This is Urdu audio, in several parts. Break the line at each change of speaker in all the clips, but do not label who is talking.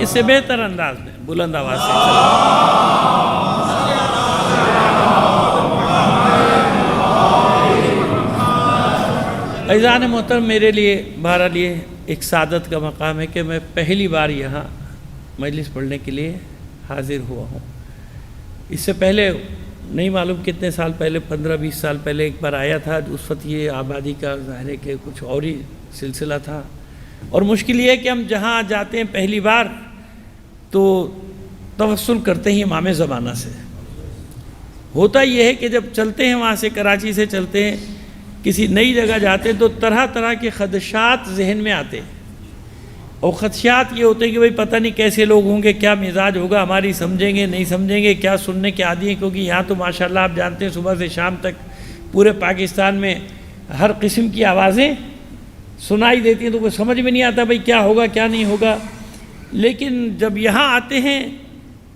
اس سے بہتر انداز میں بلند آواز سے عزیزان محترم، میرے لیے بہرحال یہ ایک سعادت کا مقام ہے کہ میں پہلی بار یہاں مجلس پڑھنے کے لیے حاضر ہوا ہوں۔ اس سے پہلے نہیں معلوم کتنے سال پہلے، 15-20 سال پہلے ایک بار آیا تھا۔ اس وقت یہ آبادی کا ظاہر ہے کہ کچھ اور ہی سلسلہ تھا، اور مشکل یہ ہے کہ ہم جہاں جاتے ہیں پہلی بار تو توسل کرتے ہیں امام زمانہ سے۔ ہوتا یہ ہے کہ جب چلتے ہیں وہاں سے، کراچی سے چلتے ہیں، کسی نئی جگہ جاتے ہیں تو طرح طرح کے خدشات ذہن میں آتے ہیں، اور خدشات یہ ہوتے ہیں کہ بھئی پتہ نہیں کیسے لوگ ہوں گے، کیا مزاج ہوگا، ہماری سمجھیں گے نہیں سمجھیں گے، کیا سننے کے عادی ہیں، کیونکہ یہاں تو ماشاءاللہ آپ جانتے ہیں صبح سے شام تک پورے پاکستان میں ہر قسم کی آوازیں سنائی دیتی ہیں، تو کوئی سمجھ میں نہیں آتا بھئی کیا ہوگا کیا نہیں ہوگا۔ لیکن جب یہاں آتے ہیں،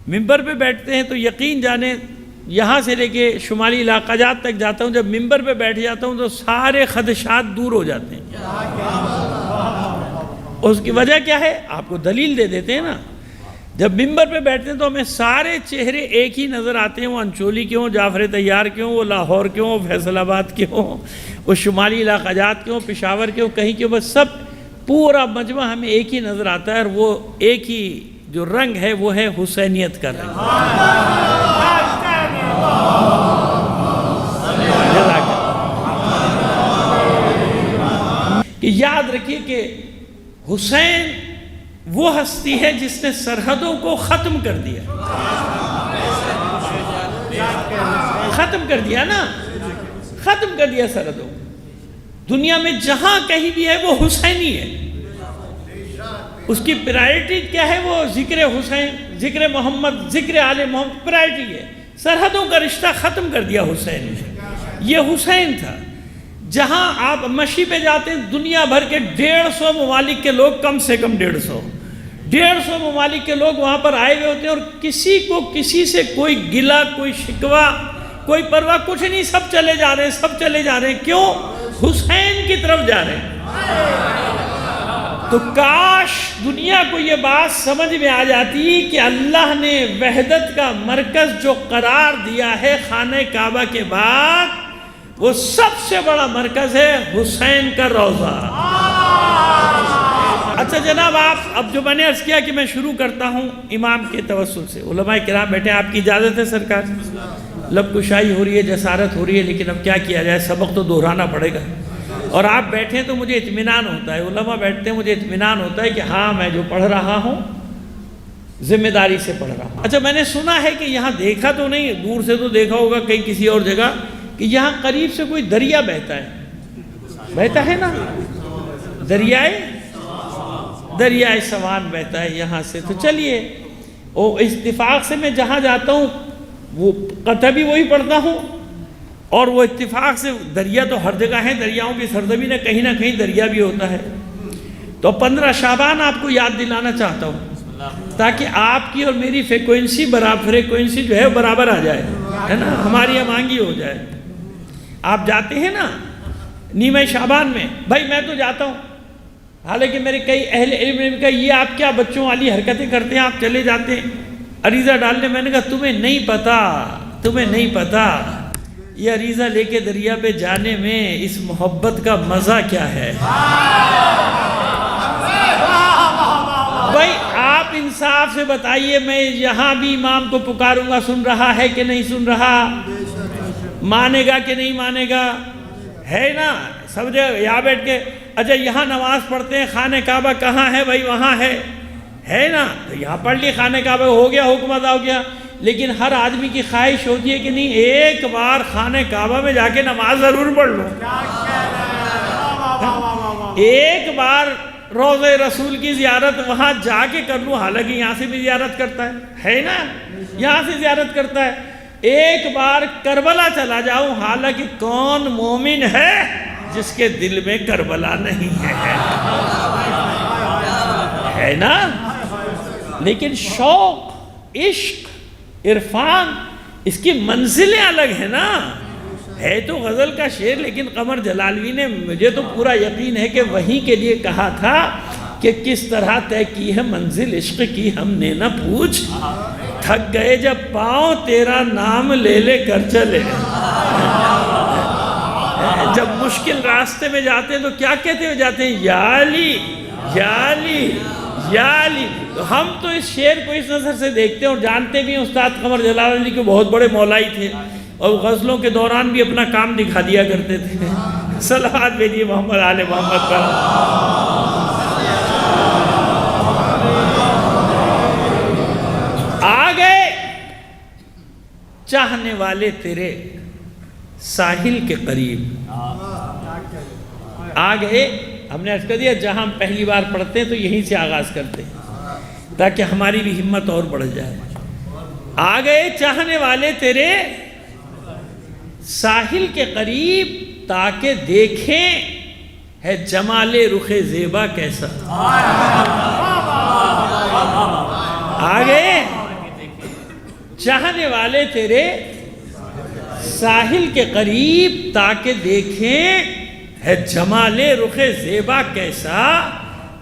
ممبر پہ بیٹھتے ہیں، تو یقین جانیں یہاں سے لے کے شمالی علاقہ جات تک جاتا ہوں، جب ممبر پہ بیٹھ جاتا ہوں تو سارے خدشات دور ہو جاتے ہیں۔ اس کی وجہ کیا ہے آپ کو دلیل دے دیتے ہیں نا۔ جب ممبر پہ بیٹھتے ہیں تو ہمیں سارے چہرے ایک ہی نظر آتے ہیں، وہ انچولی کے ہوں، جعفر طیار کے ہوں، وہ لاہور کے ہوں، فیصل آباد کے ہوں، وہ شمالی علاقہ جات کے ہوں، پشاور کے ہوں، کہیں کے ہوں، بس سب پورا مجمع ہمیں ایک ہی نظر آتا ہے، اور وہ ایک ہی جو رنگ ہے وہ ہے حسینیت کا رنگ۔ کہ یاد رکھیے کہ حسین وہ ہستی ہے جس نے سرحدوں کو ختم کر دیا، ختم کر دیا نا، ختم کر دیا سرحدوں۔ دنیا میں جہاں کہیں بھی ہے وہ حسینی ہے، اس کی پرائرٹی کیا ہے؟ وہ ذکر حسین، ذکر محمد، ذکر آل محمد پرائرٹی ہے۔ سرحدوں کا رشتہ ختم کر دیا حسین نے، یہ حسین تھا۔ جہاں آپ مشی پہ جاتے ہیں، دنیا بھر کے 150 ممالک کے لوگ، کم سے کم 150 ممالک کے لوگ وہاں پر آئے ہوئے ہوتے ہیں، اور کسی کو کسی سے کوئی گلہ، کوئی شکوہ، کوئی پرواہ کچھ نہیں، سب چلے جا رہے ہیں، سب چلے جا رہے ہیں۔ کیوں؟ حسین کی طرف جا رہے ہیں۔ تو کاش دنیا کو یہ بات سمجھ میں آ جاتی کہ اللہ نے وحدت کا مرکز جو قرار دیا ہے خانہ کعبہ کے بعد، وہ سب سے بڑا مرکز ہے حسین کا روضہ۔ اچھا جناب، اب جو میں نے عرض کیا کہ میں شروع کرتا ہوں امام کے توسل سے۔ علماء کرام بیٹھے، آپ کی اجازت ہے سرکار؟ لب کشائی ہو رہی ہے، جسارت ہو رہی ہے، لیکن اب کیا کیا جائے، سبق تو دہرانا پڑے گا۔ اور آپ بیٹھیں تو مجھے اطمینان ہوتا ہے، علماء بیٹھتے ہیں مجھے اطمینان ہوتا ہے کہ ہاں میں جو پڑھ رہا ہوں ذمہ داری سے پڑھ رہا ہوں۔ اچھا، میں نے سنا ہے کہ یہاں دیکھا تو نہیں، دور سے تو دیکھا ہوگا کہیں کسی اور جگہ، کہ یہاں قریب سے کوئی دریا بہتا ہے نا، دریائے سوان بہتا ہے یہاں سے۔ تو چلیے، اور اتفاق سے میں جہاں جاتا ہوں وہ قطع بھی وہی پڑھتا ہوں، اور وہ اتفاق سے دریا تو ہر جگہ ہے، دریاؤں کی سرزمین ہے، کہیں نہ کہیں دریا بھی ہوتا ہے۔ تو 15 شعبان آپ کو یاد دلانا چاہتا ہوں تاکہ آپ کی اور میری فریکوینسی جو ہے برابر آ جائے، ہے نا، ہماری امانگی ہو جائے۔ آپ جاتے ہیں نا نیمہ شعبان میں، بھائی میں تو جاتا ہوں، حالانکہ میرے کئی اہل علم نے کہا یہ آپ کیا بچوں والی حرکتیں کرتے ہیں، آپ چلے جاتے ہیں عریضہ ڈالنے۔ میں نے کہا تمہیں نہیں پتا یہ عریضہ لے کے دریا پہ جانے میں اس محبت کا مزہ کیا ہے۔ بھائی آپ انصاف سے بتائیے، میں یہاں بھی امام کو پکاروں گا، سن رہا ہے کہ نہیں سن رہا، مانے گا کہ نہیں مانے گا، ہے نا، سب جگہ یہاں بیٹھ کے اچھا یہاں نماز پڑھتے ہیں، خانہ کعبہ کہاں ہے بھائی، وہاں ہے نا، تو یہاں پڑھ لی، خانہ کعبہ ہو گیا، حکم ادا ہو گیا۔ لیکن ہر آدمی کی خواہش ہوتی ہے کہ نہیں ایک بار خانہ کعبہ میں جا کے نماز ضرور پڑھ لوں، ایک بار روضہ رسول کی زیارت وہاں جا کے کر لوں، حالانکہ یہاں سے بھی زیارت کرتا ہے نا، یہاں سے زیارت کرتا ہے۔ ایک بار کربلا چلا جاؤں، حالانکہ کون مومن ہے جس کے دل میں کربلا نہیں ہے نا۔ لیکن شوق، عشق، عرفان، اس کی منزلیں الگ ہیں نا۔ ہے تو غزل کا شعر، لیکن قمر جلالوی نے مجھے تو پورا یقین ہے کہ وہیں کے لیے کہا تھا کہ کس طرح طے کی ہے منزل عشق کی ہم نے نہ پوچھ، تھک گئے جب پاؤں تیرا نام لے لے کر چلے۔ جب مشکل راستے میں جاتے ہیں تو کیا کہتے ہوئے جاتے ہیں؟ یا علی یا علی یا علی۔ تو ہم تو اس شعر کو اس نظر سے دیکھتے ہیں اور جانتے بھی ہیں استاد قمر جلال علی کے بہت بڑے مولائی تھے، اور غزلوں کے دوران بھی اپنا کام دکھا دیا کرتے تھے۔ صلوات بھیجیے محمد آل محمد پر۔ آ گئے چاہنے والے تیرے ساحل کے قریب، آ گئے۔ ہم نے عرض کر دیا جہاں ہم پہلی بار پڑھتے ہیں تو یہیں سے آغاز کرتے ہیں تاکہ ہماری بھی ہمت اور بڑھ جائے۔ آ گئے چاہنے والے تیرے ساحل کے قریب، تاکہ دیکھیں ہے جمال رخ زیبا کیسا۔ آ گئے چاہنے والے تیرے ساحل کے قریب، تاکہ دیکھیں ہے جمال رخ زیبا کیسا۔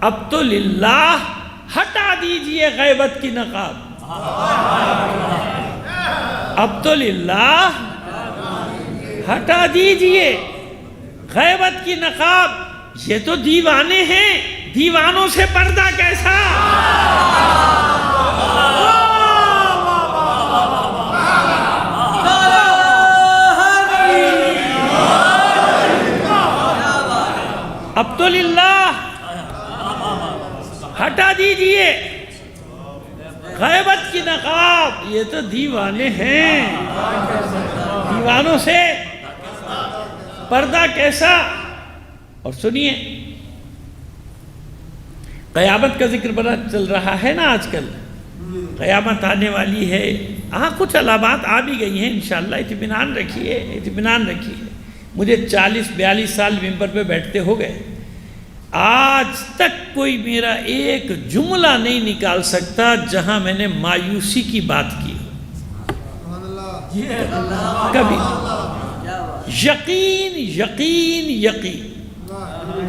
اب تو للہ ہٹا دیجئے غیبت کی نقاب، اب تو للہ ہٹا دیجئے غیبت کی نقاب۔ یہ تو دیوانے ہیں، دیوانوں سے پردہ کیسا۔ اب تو للہ ہٹا دیجئے غیبت کی نقاب، یہ تو دیوانے ہیں، دیوانوں سے پردہ کیسا۔ اور سنیے، قیامت کا ذکر بڑا چل رہا ہے نا آج کل، قیامت آنے والی ہے۔ ہاں کچھ علامات آ بھی گئی ہیں انشاءاللہ، اطمینان رکھیے، اطمینان رکھیے۔ مجھے 40-42 سال ممبر پہ بیٹھتے ہو گئے، آج تک کوئی میرا ایک جملہ نہیں نکال سکتا جہاں میں نے مایوسی کی بات کی کبھی۔ یقین یقین یقین،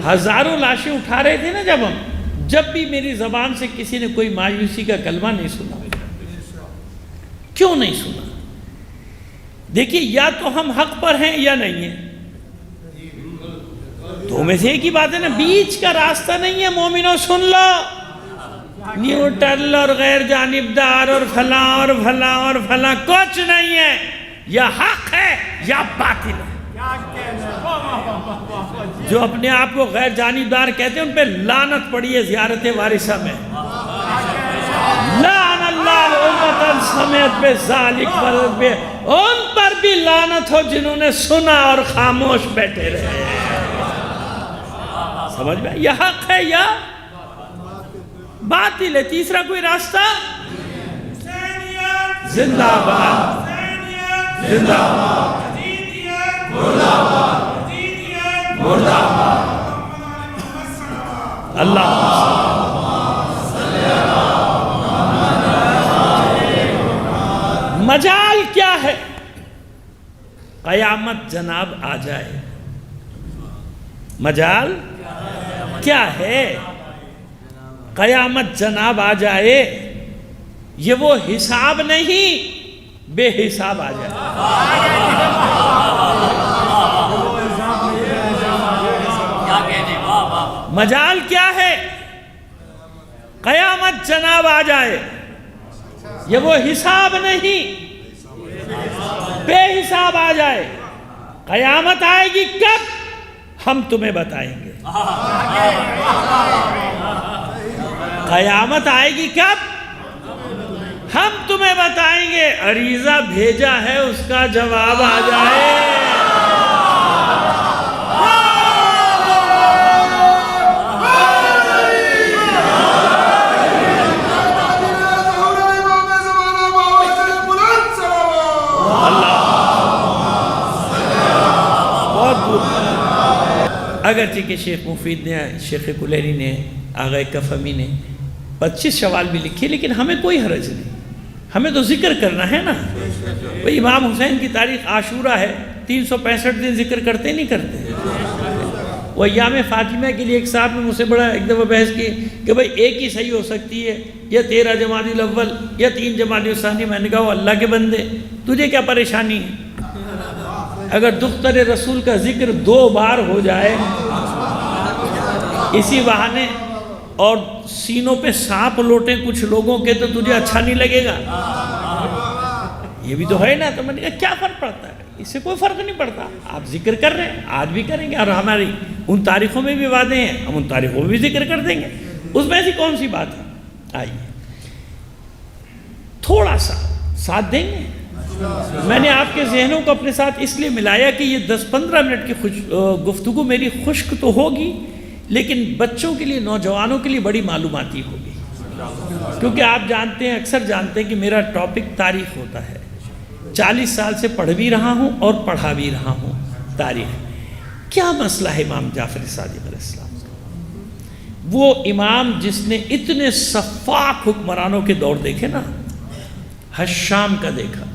ہزاروں لاشیں اٹھا رہے تھے نا جب بھی میری زبان سے کسی نے کوئی مایوسی کا کلمہ نہیں سنا۔ کیوں نہیں سنا؟ دیکھیے، یا تو ہم حق پر ہیں یا نہیں ہیں، دو میں سے ایک ہی بات ہے نا، بیچ کا راستہ نہیں ہے۔ مومنوں سن لو، نیوٹرل اور غیر جانبدار اور فلاں اور فلاں اور فلاں کچھ نہیں ہے، یا حق ہے یا باطل ہے۔ جو اپنے آپ کو غیر جانبدار کہتے ہیں ان پہ لعنت پڑی ہے زیارت وارثہ میں۔ لعن اللہ امتاً سمیت بے ذالک ورد بے، ان پر بھی لعنت ہو جنہوں نے سنا اور خاموش بیٹھے رہے۔ سمجھ میں؟ یہ حق ہے یا باطل ہے، تیسرا کوئی راستہ؟ زندہ باد زندہ باد مردہ باد مردہ باد۔ اللہ مجال کیا ہے؟ قیامت جناب آ جائے۔ مجال کیا ہے؟ قیامت جناب آ جائے، یہ وہ حساب نہیں بے حساب آ جائے۔ مجال کیا ہے؟ قیامت جناب آ جائے، یہ وہ حساب نہیں بے حساب آ جائے۔ قیامت آئے گی کب؟ ہم تمہیں بتائیں گے۔ قیامت آئے گی کب؟ ہم تمہیں بتائیں گے۔ عریضہ بھیجا ہے اس کا جواب آ جائے۔ اگرچہ کہ شیخ مفید نے، شیخ کلینی نے، آغا کفمی نے 25 شوال بھی لکھی، لیکن ہمیں کوئی حرج نہیں، ہمیں تو ذکر کرنا ہے نا۔ امام حسین کی تاریخ عاشورہ ہے، 365 دن ذکر کرتے نہیں کرتے؟ وہ ایام فاطمہ کے لیے ایک صاحب نے مجھ سے بڑا ایک دفعہ بحث کی کہ بھائی ایک ہی صحیح ہو سکتی ہے، یا 13 جمادی الاول یا 3 جمادی الثانی۔ میں نے کہا وہ اللہ کے بندے، تجھے کیا پریشانی ہے؟ اگر دختر رسول کا ذکر 2 بار ہو جائے اسی بہانے اور سینوں پہ سانپ لوٹیں کچھ لوگوں کے، تو تجھے اچھا نہیں لگے گا؟ یہ بھی تو ہے نا۔ تو میں نے کہا کیا فرق پڑتا ہے؟ اس سے کوئی فرق نہیں پڑتا، آپ ذکر کر رہے ہیں، آج بھی کریں گے، اور ہماری ان تاریخوں میں بھی وعدے ہیں، ہم ان تاریخوں میں بھی ذکر کر دیں گے، اس میں ایسی کون سی بات ہے؟ آئیے تھوڑا سا ساتھ دیں گے۔ میں نے آپ کے ذہنوں کو اپنے ساتھ اس لیے ملایا کہ یہ 10-15 منٹ کی گفتگو میری خشک تو ہوگی، لیکن بچوں کے لیے، نوجوانوں کے لیے بڑی معلوماتی ہوگی، کیونکہ آپ جانتے ہیں، اکثر جانتے ہیں کہ میرا ٹاپک تاریخ ہوتا ہے۔ 40 سال سے پڑھ بھی رہا ہوں اور پڑھا بھی رہا ہوں تاریخ۔ کیا مسئلہ ہے امام جعفر صادق علیہ السلام؟ وہ امام جس نے اتنے سفاک حکمرانوں کے دور دیکھے نا، حشام کا دیکھا،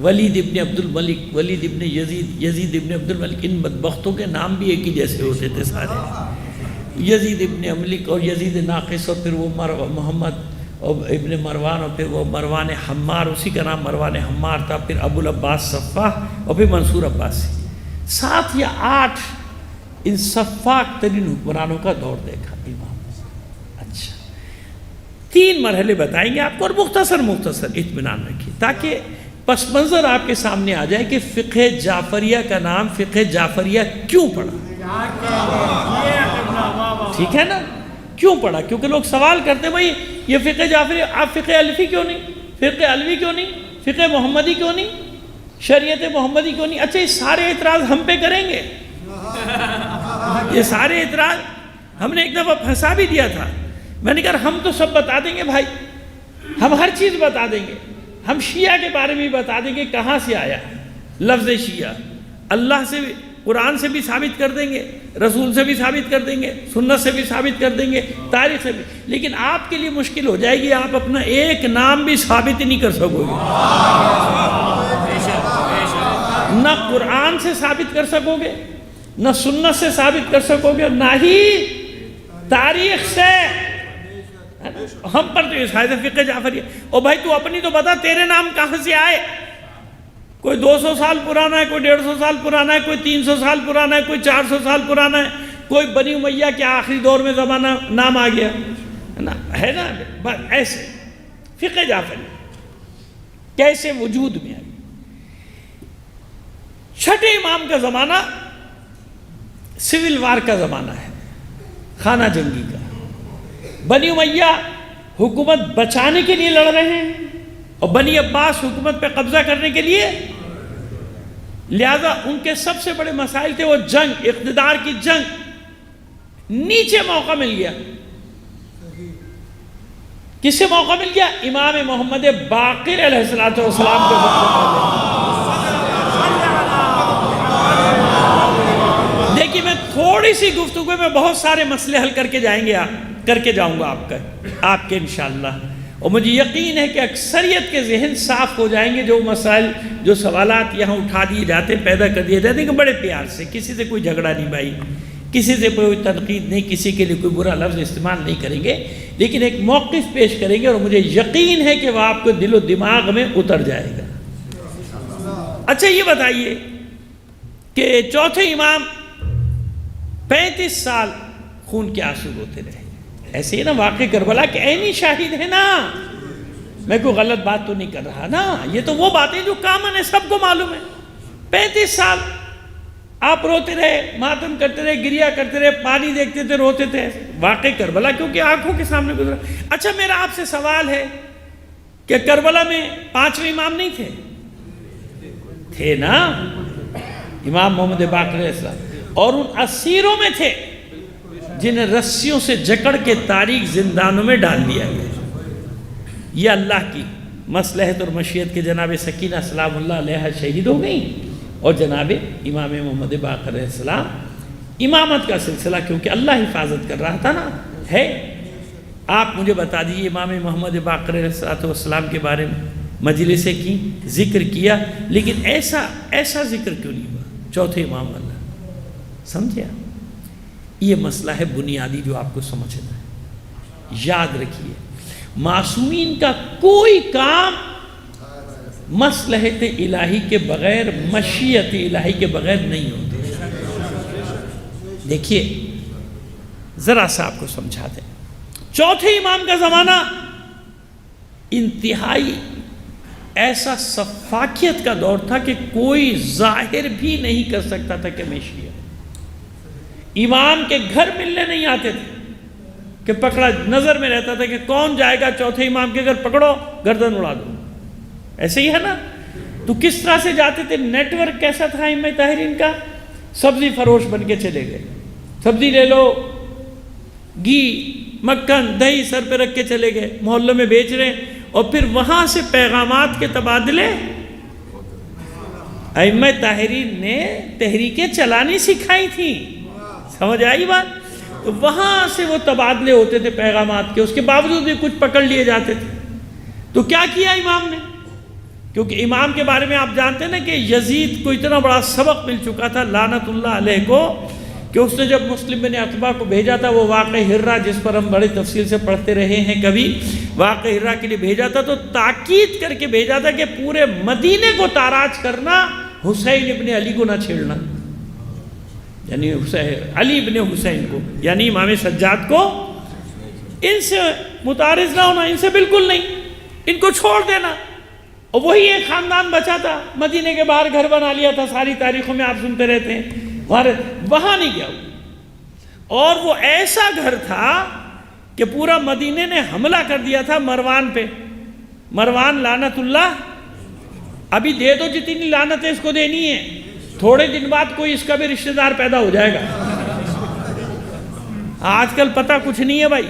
ولید ابن عبد الملک، ولید ابن یزید، یزید ابن عبد الملک، ان بدبختوں کے نام بھی ایک ہی جیسے ہوتے تھے سارے، یزید ابن ملک اور یزید ناقص، اور پھر وہ محمد ابن مروان، اور پھر وہ مروان حمار، اسی کا نام مروان حمار تھا، پھر ابو العباس صفاح، اور پھر منصور عباسی۔ 7 یا 8 ان سفاک ترین حکمرانوں کا دور دیکھا امام۔ اچھا 3 مرحلے بتائیں گے آپ کو، اور مختصر اطمینان رکھیے تاکہ پس منظر آپ کے سامنے آ جائے کہ فقہ جعفریہ کا نام فقہ جعفریہ کیوں پڑھا۔ ٹھیک ہے نا؟ کیوں پڑھا؟ کیونکہ لوگ سوال کرتے ہیں بھائی یہ فقہ جعفریہ، آپ فقہ الفی کیوں نہیں، فقہ الوی کیوں نہیں، فقہ محمدی کیوں نہیں، شریعت محمدی کیوں نہیں؟ اچھا یہ سارے اعتراض ہم پہ کریں گے؟ یہ سارے اعتراض ہم نے ایک دفعہ پھنسا بھی دیا تھا، میں نے کہا ہم تو سب بتا دیں گے بھائی، ہم ہر چیز بتا دیں گے، ہم شیعہ کے بارے میں بھی بتا دیں گے کہاں سے آیا لفظ شیعہ، اللہ سے بھی، قرآن سے بھی ثابت کر دیں گے، رسول سے بھی ثابت کر دیں گے، سنت سے بھی ثابت کر دیں گے، تاریخ سے بھی۔ لیکن آپ کے لیے مشکل ہو جائے گی، آپ اپنا ایک نام بھی ثابت نہیں کر سکو گے، نہ قرآن سے ثابت کر سکو گے، نہ سنت سے ثابت کر سکو گے، نہ ہی تاریخ سے۔ ہم پر تو یہ شاید فقہ جعفری ہے۔ اور بھائی تو اپنی تو بتا، تیرے نام کہاں سے آئے؟ کوئی 200 سال پرانا ہے، کوئی 150 سال پرانا ہے، کوئی 300 سال پرانا ہے، کوئی 400 سال پرانا ہے، کوئی بنی امیہ کے آخری دور میں زمانہ نام آ گیا ہے نا؟ ایسے فقہ جعفری کیسے وجود میں آئی؟ 6 امام کا زمانہ سول وار کا زمانہ ہے، خانہ جنگی کا۔ بنی امیہ حکومت بچانے کے لیے لڑ رہے ہیں، اور بنی عباس حکومت پہ قبضہ کرنے کے لیے، لہذا ان کے سب سے بڑے مسائل تھے وہ جنگ، اقتدار کی جنگ۔ نیچے موقع مل گیا، کس سے موقع مل گیا؟ امام محمد باقر علیہ السلام کو سب سے پہلے۔ دیکھیے میں تھوڑی سی گفتگو میں بہت سارے مسئلے حل کر کے جاؤں گا آپ کے انشاءاللہ، اور مجھے یقین ہے کہ اکثریت کے ذہن صاف ہو جائیں گے۔ جو مسائل، جو سوالات یہاں اٹھا دیے جاتے ہیں، پیدا کر دیے جاتے ہیں، کہ بڑے پیار سے، کسی سے کوئی جھگڑا نہیں بھائی، کسی سے کوئی تنقید نہیں، کسی کے لیے کوئی برا لفظ استعمال نہیں کریں گے، لیکن ایک موقف پیش کریں گے، اور مجھے یقین ہے کہ وہ آپ کو دل و دماغ میں اتر جائے گا۔ اچھا یہ بتائیے کہ چوتھے امام 35 سال خون کے آنسو روتے رہے، ایسے ہی نا واقع کربلا کے عینی شاہد ہے نا، میں کوئی غلط بات تو نہیں کر رہا نا، یہ تو وہ باتیں جو کامن ہے، سب کو معلوم ہے۔ 35 سال آپ روتے رہے، ماتم کرتے رہے، گریا کرتے رہے، پانی دیکھتے تھے، روتے تھے، واقع کربلا کیونکہ آنکھوں کے سامنے گزرا۔ اچھا میرا آپ سے سوال ہے کہ کربلا میں 5ویں امام نہیں تھے نا؟ امام محمد باقر علیہ السلام، اور ان اسیروں میں تھے جنہیں رسیوں سے جکڑ کے تاریک زندانوں میں ڈال دیا گیا۔ یہ اللہ کی مصلحت اور مشیت کے جناب سکینہ سلام اللہ علیہ شہید ہو گئیں، اور جناب امام محمد باقر علیہ السلام امامت کا سلسلہ کیونکہ اللہ حفاظت کر رہا تھا نا ہے۔ آپ مجھے بتا دیجیے امام محمد باقر علیہ السلام کے بارے میں مجلسیں کی، ذکر کیا، لیکن ایسا ذکر کیوں نہیں ہوا چوتھے امام والا؟ سمجھے آپ؟ یہ مسئلہ ہے بنیادی جو آپ کو سمجھنا ہے۔ یاد رکھیے، معصومین کا کوئی کام مصلحت الہی کے بغیر، مشیت الہی کے بغیر نہیں ہوتے۔ دیکھیے ذرا سا آپ کو سمجھا دیں، چوتھے امام کا زمانہ انتہائی ایسا سفاکیت کا دور تھا کہ کوئی ظاہر بھی نہیں کر سکتا تھا کہ میں شیعہ۔ امام کے گھر ملنے نہیں آتے تھے کہ پکڑا، نظر میں رہتا تھا کہ کون جائے گا چوتھے امام کے گھر، پکڑو گردن اڑا دو۔ ایسے ہی ہے نا؟ تو کس طرح سے جاتے تھے؟ نیٹ ورک کیسا تھا ائمہ طاہرین کا؟ سبزی فروش بن کے چلے گئے، سبزی لے لو، گھی، مکھن، دہی سر پہ رکھ کے چلے گئے، محلوں میں بیچ رہے ہیں، اور پھر وہاں سے پیغامات کے تبادلے۔ ائمہ طاہرین نے تحریکیں چلانی سکھائی تھیں، سمجھ آئی بات؟ تو وہاں سے وہ تبادلے ہوتے تھے پیغامات کے، اس کے باوجود بھی کچھ پکڑ لیے جاتے تھے۔ تو کیا کیا امام نے؟ کیونکہ امام کے بارے میں آپ جانتے ہیں نا کہ یزید کو اتنا بڑا سبق مل چکا تھا لعنت اللہ علیہ کو، کہ اس نے جب مسلم بن عتبہ کو بھیجا تھا، وہ واقعہ ہرہ جس پر ہم بڑے تفصیل سے پڑھتے رہے ہیں کبھی، واقعہ ہرہ کے لیے بھیجا تھا تو تاکید کر کے بھیجا تھا کہ پورے مدینے کو تاراج کرنا، حسین ابن علی کو نہ چھیڑنا، یعنی علی ابن حسین کو، یعنی امام سجاد کو، ان سے متعارض نہ ہونا، ان سے بالکل نہیں، ان کو چھوڑ دینا۔ اور وہی ایک خاندان بچا تھا، مدینے کے باہر گھر بنا لیا تھا، ساری تاریخوں میں آپ سنتے رہتے ہیں، وہاں نہیں گیا اور وہ ایسا گھر تھا کہ پورا مدینے نے حملہ کر دیا تھا مروان پہ۔ مروان لعنت اللہ، ابھی دے دو جتنی لعنتیں اس کو دینی ہے، تھوڑے دن بعد کوئی اس کا بھی رشتہ دار پیدا ہو جائے گا۔ آج کل پتہ کچھ نہیں ہے بھائی،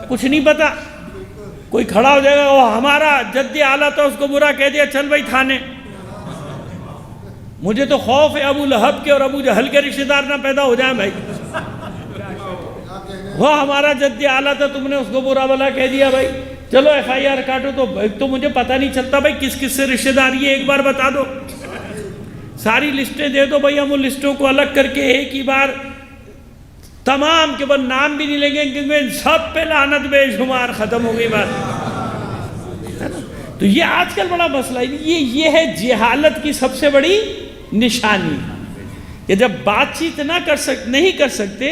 کچھ نہیں پتہ، کوئی کھڑا ہو جائے گا، وہ ہمارا جد اعلیٰ تھا، اس کو برا کہہ دیا، چل بھائی تھانے۔ مجھے تو خوف ہے ابو لہب کے اور ابو جہل کے رشتہ دار نہ پیدا ہو جائیں بھائی۔ وہ ہمارا جد اعلیٰ تھا، تم نے اس کو برا بلا کہہ دیا بھائی، چلو ایف آئی آر کاٹو۔ تو مجھے پتہ نہیں چلتا بھائی کس کس سے رشتہ داری ہے، ایک بار بتا دو، ساری لسٹیں دے دو بھائی، ہم ان لسٹوں کو الگ کر کے ایک ہی بار تمام کے بعد نام بھی نہیں لیں گے کیونکہ سب پہ لعنت بے شمار، ختم ہو گئی بات۔ تو یہ آج کل بڑا مسئلہ ہے، یہ ہے جہالت کی سب سے بڑی نشانی، کہ جب بات چیت نہیں کر سکتے،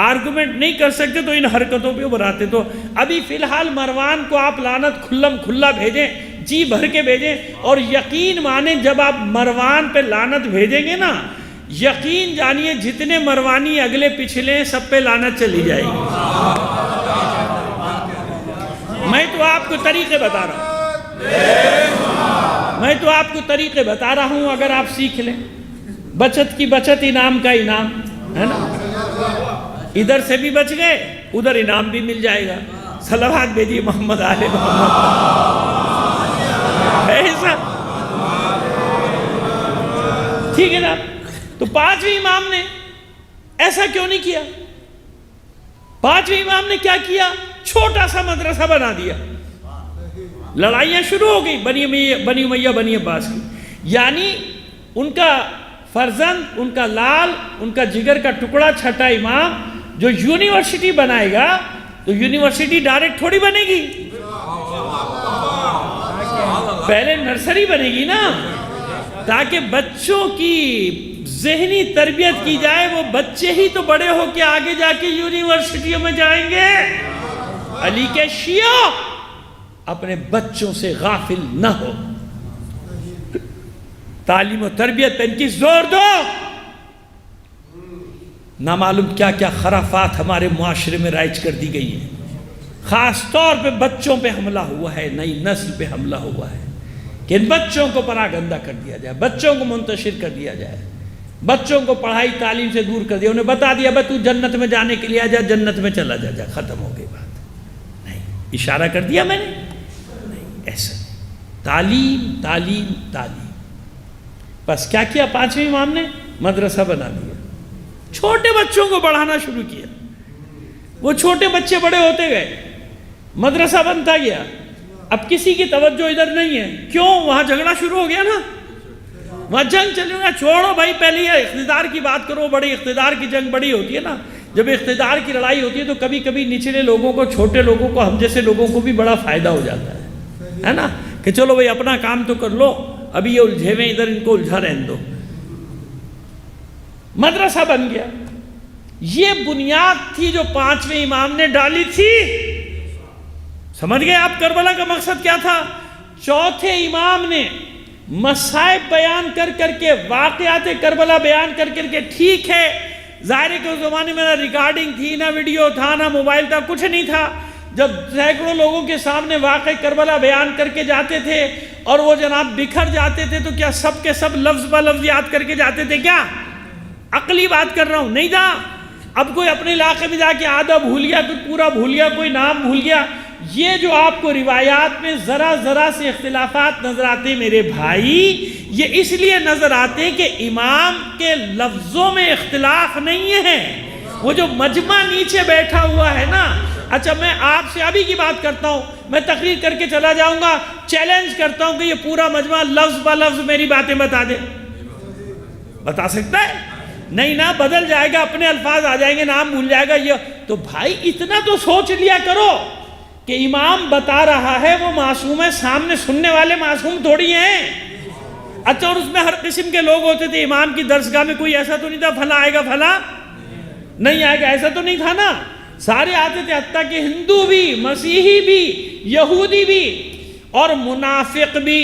آرگومنٹ نہیں کر سکتے تو ان حرکتوں پہ ابھراتے۔ تو ابھی فی الحال مروان کو آپ لعنت کھلم کھلا بھیجیں، جی بھر کے بھیجیں، اور یقین مانیں جب آپ مروان پہ لعنت بھیجیں گے نا، یقین جانیے جتنے مروانی اگلے پچھلے سب پہ لعنت چلی جائے گی۔ میں تو آپ کو طریقے بتا رہا ہوں، اگر آپ سیکھ لیں، بچت کی بچت، انعام کا انعام ہے نا، ادھر سے بھی بچ گئے، ادھر انعام بھی مل جائے گا۔ صلوات بھیجیے محمد آل محمد، ایسا ٹھیک ہے نا؟ تو پانچویں امام نے ایسا کیوں نہیں کیا؟ پانچویں امام نے کیا کیا؟ چھوٹا سا مدرسہ بنا دیا۔ لڑائیاں شروع ہو گئی بنی امیہ بنی عباس کی، یعنی ان کا فرزند، ان کا لال، ان کا جگر کا ٹکڑا، چھٹا امام جو یونیورسٹی بنائے گا، تو یونیورسٹی ڈائریکٹ تھوڑی بنے گی، پہلے نرسری بنے گی نا، تاکہ بچوں کی ذہنی تربیت کی جائے، وہ بچے ہی تو بڑے ہو کے آگے جا کے یونیورسٹیوں میں جائیں گے۔ علی کے شیعہ اپنے بچوں سے غافل نہ ہو، تعلیم و تربیت پہ ان کی زور دو۔ نہ معلوم کیا کیا خرافات ہمارے معاشرے میں رائج کر دی گئی ہیں، خاص طور پہ بچوں پہ حملہ ہوا ہے، نئی نسل پہ حملہ ہوا ہے، کہ ان بچوں کو پراگندہ کر دیا جائے، بچوں کو منتشر کر دیا جائے، بچوں کو پڑھائی تعلیم سے دور کر دیا، انہیں بتا دیا بھائی تو جنت میں جانے کے لیے آ جا، جنت میں چلا جا، ختم ہو گئی بات۔ نہیں، اشارہ کر دیا میں نے؟ نہیں، ایسا تعلیم تعلیم تعلیم۔ بس کیا کیا پانچویں امام نے؟ مدرسہ بنا دیا، چھوٹے بچوں کو پڑھانا شروع کیا، وہ چھوٹے بچے بڑے ہوتے گئے، مدرسہ بنتا گیا، اب کسی کی توجہ ادھر نہیں ہے، کیوں؟ وہاں جھگڑا شروع ہو گیا نا، وہاں جنگ چلے گا. چھوڑو بھائی، پہلے یہ اقتدار کی بات کرو. بڑی اقتدار کی جنگ بڑی ہوتی ہے نا. جب اقتدار کی لڑائی ہوتی ہے تو کبھی کبھی نچلے لوگوں کو، چھوٹے لوگوں کو، ہم جیسے لوگوں کو بھی بڑا فائدہ ہو جاتا ہے نا، کہ چلو بھائی اپنا کام تو کر لو، ابھی یہ الجھے ہوئے ادھر، ان کو الجھا رہنے دو. مدرسہ بن گیا. یہ بنیاد تھی جو 5ویں امام نے ڈالی تھی. سمجھ گئے آپ کربلا کا مقصد کیا تھا؟ 4تھے امام نے مصائب بیان کر کر کے، واقعات کربلا بیان کر کر کے، ٹھیک ہے ظاہر ہے کہ اس زمانے میں نہ ریکارڈنگ تھی، نہ ویڈیو تھا، نہ موبائل تھا، کچھ نہیں تھا. جب سینکڑوں لوگوں کے سامنے واقع کربلا بیان کر کے جاتے تھے اور وہ جناب بکھر جاتے تھے، تو کیا سب کے سب لفظ بہ لفظ یاد کر کے جاتے تھے؟ کیا عقلی بات کر رہا ہوں؟ نہیں تھا. اب کوئی اپنے علاقے میں جا کے آدھا بھول گیا، کوئی پورا بھول گیا، کوئی نام بھول گیا. یہ جو آپ کو روایات میں ذرا ذرا سے اختلافات نظر آتے ہیں میرے بھائی، یہ اس لیے نظر آتے ہیں کہ امام کے لفظوں میں اختلاف نہیں ہے. وہ جو مجمع نیچے بیٹھا ہوا ہے نا. اچھا میں آپ سے ابھی کی بات کرتا ہوں، میں تقریر کر کے چلا جاؤں گا، چیلنج کرتا ہوں کہ یہ پورا مجمع لفظ بہ لفظ میری باتیں بتا دے. بتا سکتا ہے؟ نہیں نا، بدل جائے گا، اپنے الفاظ آ جائیں گے، نام بھول جائے گا. یہ تو بھائی اتنا تو سوچ لیا کرو کہ امام بتا رہا ہے، وہ معصوم ہے، سامنے سننے والے معصوم تھوڑی ہیں. اچھا اور اس میں ہر قسم کے لوگ ہوتے تھے. امام کی درسگاہ میں کوئی ایسا تو نہیں تھا فلاں آئے گا فلاں نہیں آئے گا، ایسا تو نہیں تھا نا. سارے آتے تھے، حتیٰ کہ ہندو بھی، مسیحی بھی، یہودی بھی اور منافق بھی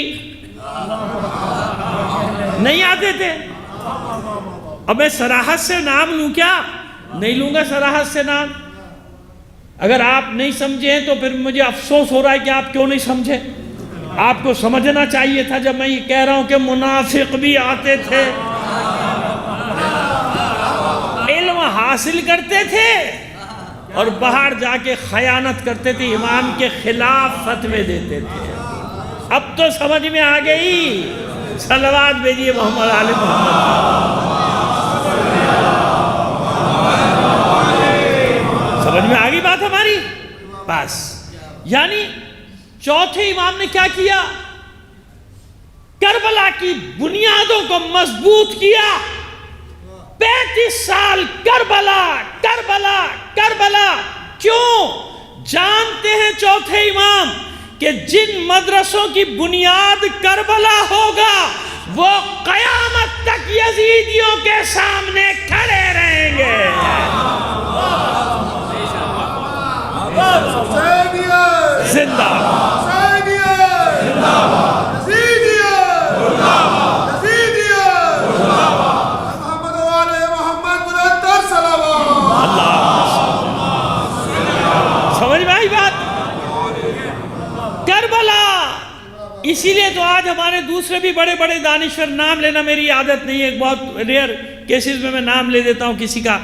نہیں آتے تھے. اب میں صراحت سے نام لوں کیا؟ نہیں لوں گا صراحت سے نام. اگر آپ نہیں سمجھے ہیں تو پھر مجھے افسوس ہو رہا ہے کہ آپ کیوں نہیں سمجھے. آپ کو سمجھنا چاہیے تھا جب میں یہ کہہ رہا ہوں کہ منافق بھی آتے تھے، علم حاصل کرتے تھے اور باہر جا کے خیانت کرتے تھے، امام کے خلاف فتوے دیتے تھے. اب تو سمجھ میں آ گئی. صلوات بھیجیے محمد آل محمد. سمجھ میں آ گئی بات ہماری؟ بس یعنی 4تھے امام نے کیا کیا؟ کربلا کی بنیادوں کو مضبوط کیا. 35 سال کربلا کربلا کربلا. کیوں؟ جانتے ہیں 4تھے امام کہ جن مدرسوں کی بنیاد کربلا ہوگا وہ قیامت تک یزیدیوں کے سامنے کھڑے رہیں گے. زندہ سمجھ میں آئی بات؟ کربلا. اسی لیے تو آج ہمارے دوسرے بھی بڑے بڑے دانشور، نام لینا میری عادت نہیں ہے، ایک بہت ریئر کیسز میں نام لے دیتا ہوں کسی کا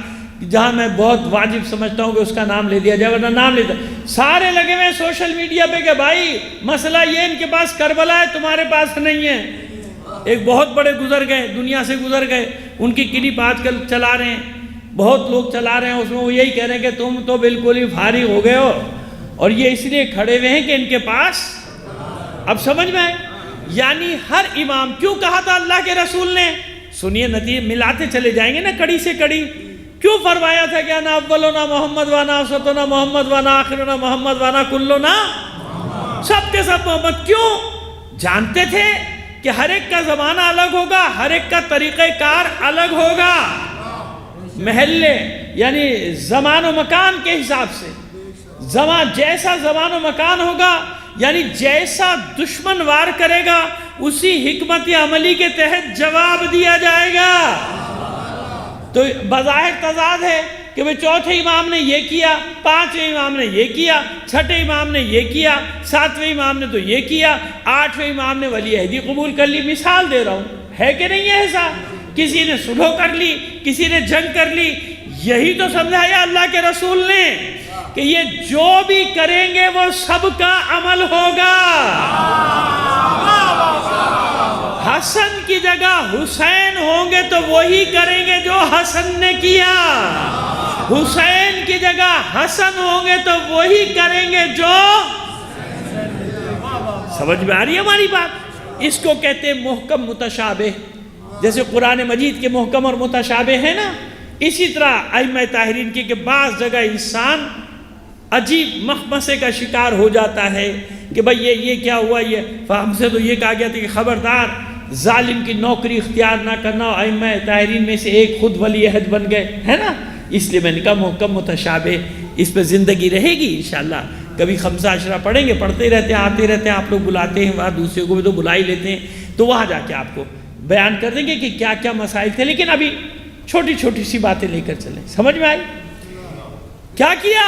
جہاں میں بہت واجب سمجھتا ہوں کہ اس کا نام لے دیا جائے، ورنہ نام لیتا. سارے لگے ہوئے سوشل میڈیا پہ کہ بھائی مسئلہ یہ ان کے پاس کربلا ہے، تمہارے پاس نہیں ہے. ایک بہت بڑے گزر گئے، دنیا سے گزر گئے، ان کی کلپ آج کل چلا رہے ہیں، بہت لوگ چلا رہے ہیں. اس میں وہ یہی کہہ رہے ہیں کہ تم تو بالکل ہی فارغ ہو گئے ہو، اور یہ اس لیے کھڑے ہوئے ہیں کہ ان کے پاس. اب سمجھ میں آئے؟ یعنی ہر امام، کیوں کہا تھا اللہ کے رسول نے؟ سنیے، نتیجے ملاتے چلے جائیں گے نا کڑی سے کڑی. کیوں فرمایا تھا کہ انا اولنا محمد وانا اوسطنا محمد وانا آخرنا محمد وانا کلنا، سب کے سب محمد. کیوں؟ جانتے تھے کہ ہر ایک کا زمانہ الگ ہوگا، ہر ایک کا طریقہ کار الگ ہوگا. محلے یعنی زمان و مکان کے حساب سے، جیسا زمان و مکان ہوگا، یعنی جیسا دشمن وار کرے گا اسی حکمت عملی کے تحت جواب دیا جائے گا. تو بظاہر تضاد ہے کہ وہ 4تھے امام نے یہ کیا، 5ویں امام نے یہ کیا، 6ٹھے امام نے یہ کیا، 7ویں امام نے تو یہ کیا، 8ویں امام نے ولی عہدی قبول کر لی. مثال دے رہا ہوں، ہے کہ نہیں ہے ایسا؟ کسی نے صلح کر لی، کسی نے جنگ کر لی. یہی تو سمجھایا اللہ کے رسول نے کہ یہ جو بھی کریں گے وہ سب کا عمل ہوگا. حسن کی جگہ حسین ہوں گے تو وہی کریں گے جو حسن نے کیا. حسین کی جگہ حسن ہوں گے تو وہی کریں گے جو. سمجھ میں آ رہی ہے ہماری بات؟ اس کو کہتے ہیں محکم متشابہ. جیسے قرآن مجید کے محکم اور متشابہ ہیں نا، اسی طرح ائمہ طاہرین کی کہ بعض جگہ انسان عجیب مخمسے کا شکار ہو جاتا ہے کہ بھئی یہ کیا ہوا، یہ ہم سے تو یہ کہا گیا تھا کہ خبردار ظالم کی نوکری اختیار نہ کرنا. ائمہ طاہرین میں سے ایک خود ولی عہد بن گئے ہے نا. اس لیے میں نے کہا محکم متشابہ، اس پہ زندگی رہے گی انشاءاللہ. کبھی خمسہ عشرہ پڑھیں گے، پڑھتے رہتے ہیں، آتے رہتے ہیں، آپ لوگ بلاتے ہیں وہاں، دوسرے کو بھی تو بلا ہی لیتے ہیں، تو وہاں جا کے آپ کو بیان کر دیں گے کہ کیا کیا مسائل تھے. لیکن ابھی چھوٹی چھوٹی سی باتیں لے کر چلیں. سمجھ میں آئی؟ کیا کیا؟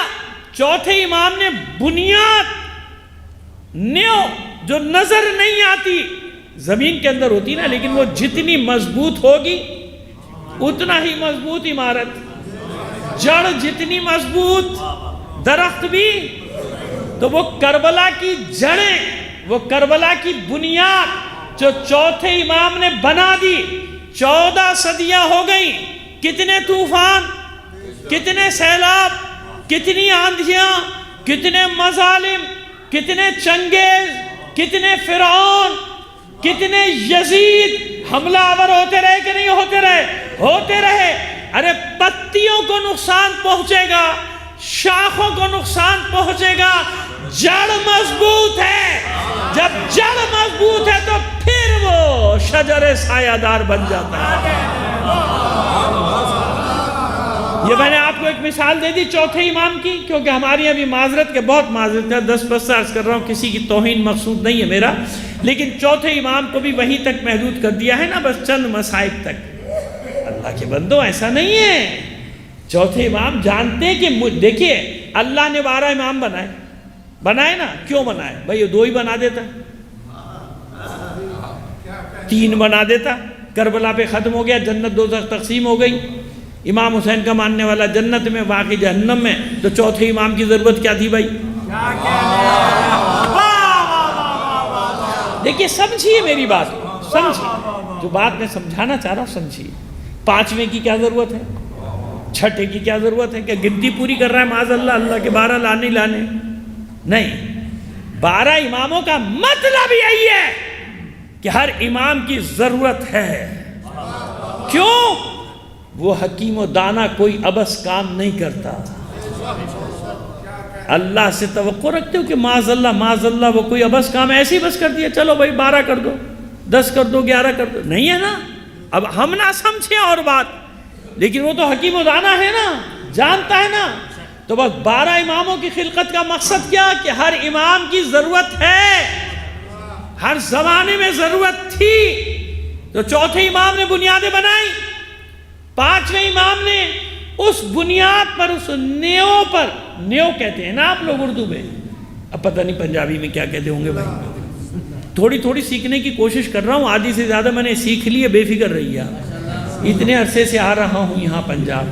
چوتھے امام نے بنیاد نیو جو نظر نہیں آتی، زمین کے اندر ہوتی نا، لیکن وہ جتنی مضبوط ہوگی اتنا ہی مضبوط عمارت، جڑ جتنی مضبوط درخت بھی. تو وہ کربلا کی جڑیں، وہ کربلا کی بنیاد جو چوتھے امام نے بنا دی. 14 صدیاں ہو گئیں. کتنے طوفان، کتنے سیلاب، کتنی آندھیاں، کتنے مظالم، کتنے چنگیز، کتنے فرعون، کتنے یزید حملہ آور ہوتے رہے کہ نہیں ہوتے رہے؟ ہوتے رہے. ارے پتیوں کو نقصان پہنچے گا، شاخوں کو نقصان پہنچے گا، جڑ مضبوط ہے. جب جڑ مضبوط ہے تو پھر وہ شجر سایہ دار بن جاتا ہے. یہ میں نے آپ کو ایک مثال دے دی چوتھے امام کی، کیونکہ ہماری ابھی معذرت کے بہت معذرت ہے، 10 بس عرض کر رہا ہوں، کسی کی توہین مقصود نہیں ہے میرا، لیکن چوتھے امام کو بھی وہیں تک محدود کر دیا ہے نا، بس چند مصائب تک. اللہ کے بندوں ایسا نہیں ہے. چوتھے امام جانتے ہیں کہ دیکھیے اللہ نے 12 امام بنائے نا. کیوں بنائے بھائی؟ یہ 2 ہی بنا دیتا، 3 بنا دیتا، کربلا پہ ختم ہو گیا، جنت دوزخ تقسیم ہو گئی. امام حسین کا ماننے والا جنت میں، باقی جہنم میں. تو چوتھے امام کی ضرورت کیا تھی بھائی؟ دیکھیے سمجھیے میری بات، سمجھیے جو بات میں سمجھانا چاہ رہا ہوں، سمجھیے. 5ویں کی کیا ضرورت ہے؟ 6ٹھے کی کیا ضرورت ہے؟ کہ گنتی پوری کر رہا ہے معاذ اللہ کے 12 لانے نہیں. 12 اماموں کا مطلب یہی ہے کہ ہر امام کی ضرورت ہے. کیوں؟ وہ حکیم و دانا کوئی عبث کام نہیں کرتا. اللہ سے توقع رکھتے ہو کہ معاذ اللہ وہ کوئی عبث کام ایسے ہی بس کر دیا، چلو بھائی 12 کر دو، 10 کر دو، 11 کر دو. نہیں ہے نا. اب ہم نہ سمجھیں اور بات، لیکن وہ تو حکیم و دانا ہے نا، جانتا ہے نا. تو بس 12 اماموں کی خلقت کا مقصد کیا؟ کہ ہر امام کی ضرورت ہے، ہر زمانے میں ضرورت تھی. تو چوتھے امام نے بنیادیں بنائی، 5ویں امام نے اس بنیاد پر، اس نیو پر، نیو کہتے ہیں نا آپ لوگ اردو میں، اب پتہ نہیں پنجابی میں کیا کہتے ہوں گے بھائی. تھوڑی سیکھنے کی کوشش کر رہا ہوں، آدھی سے زیادہ میں نے سیکھ لی ہے، بے فکر رہی ہے. اتنے عرصے سے آ رہا ہوں یہاں پنجاب.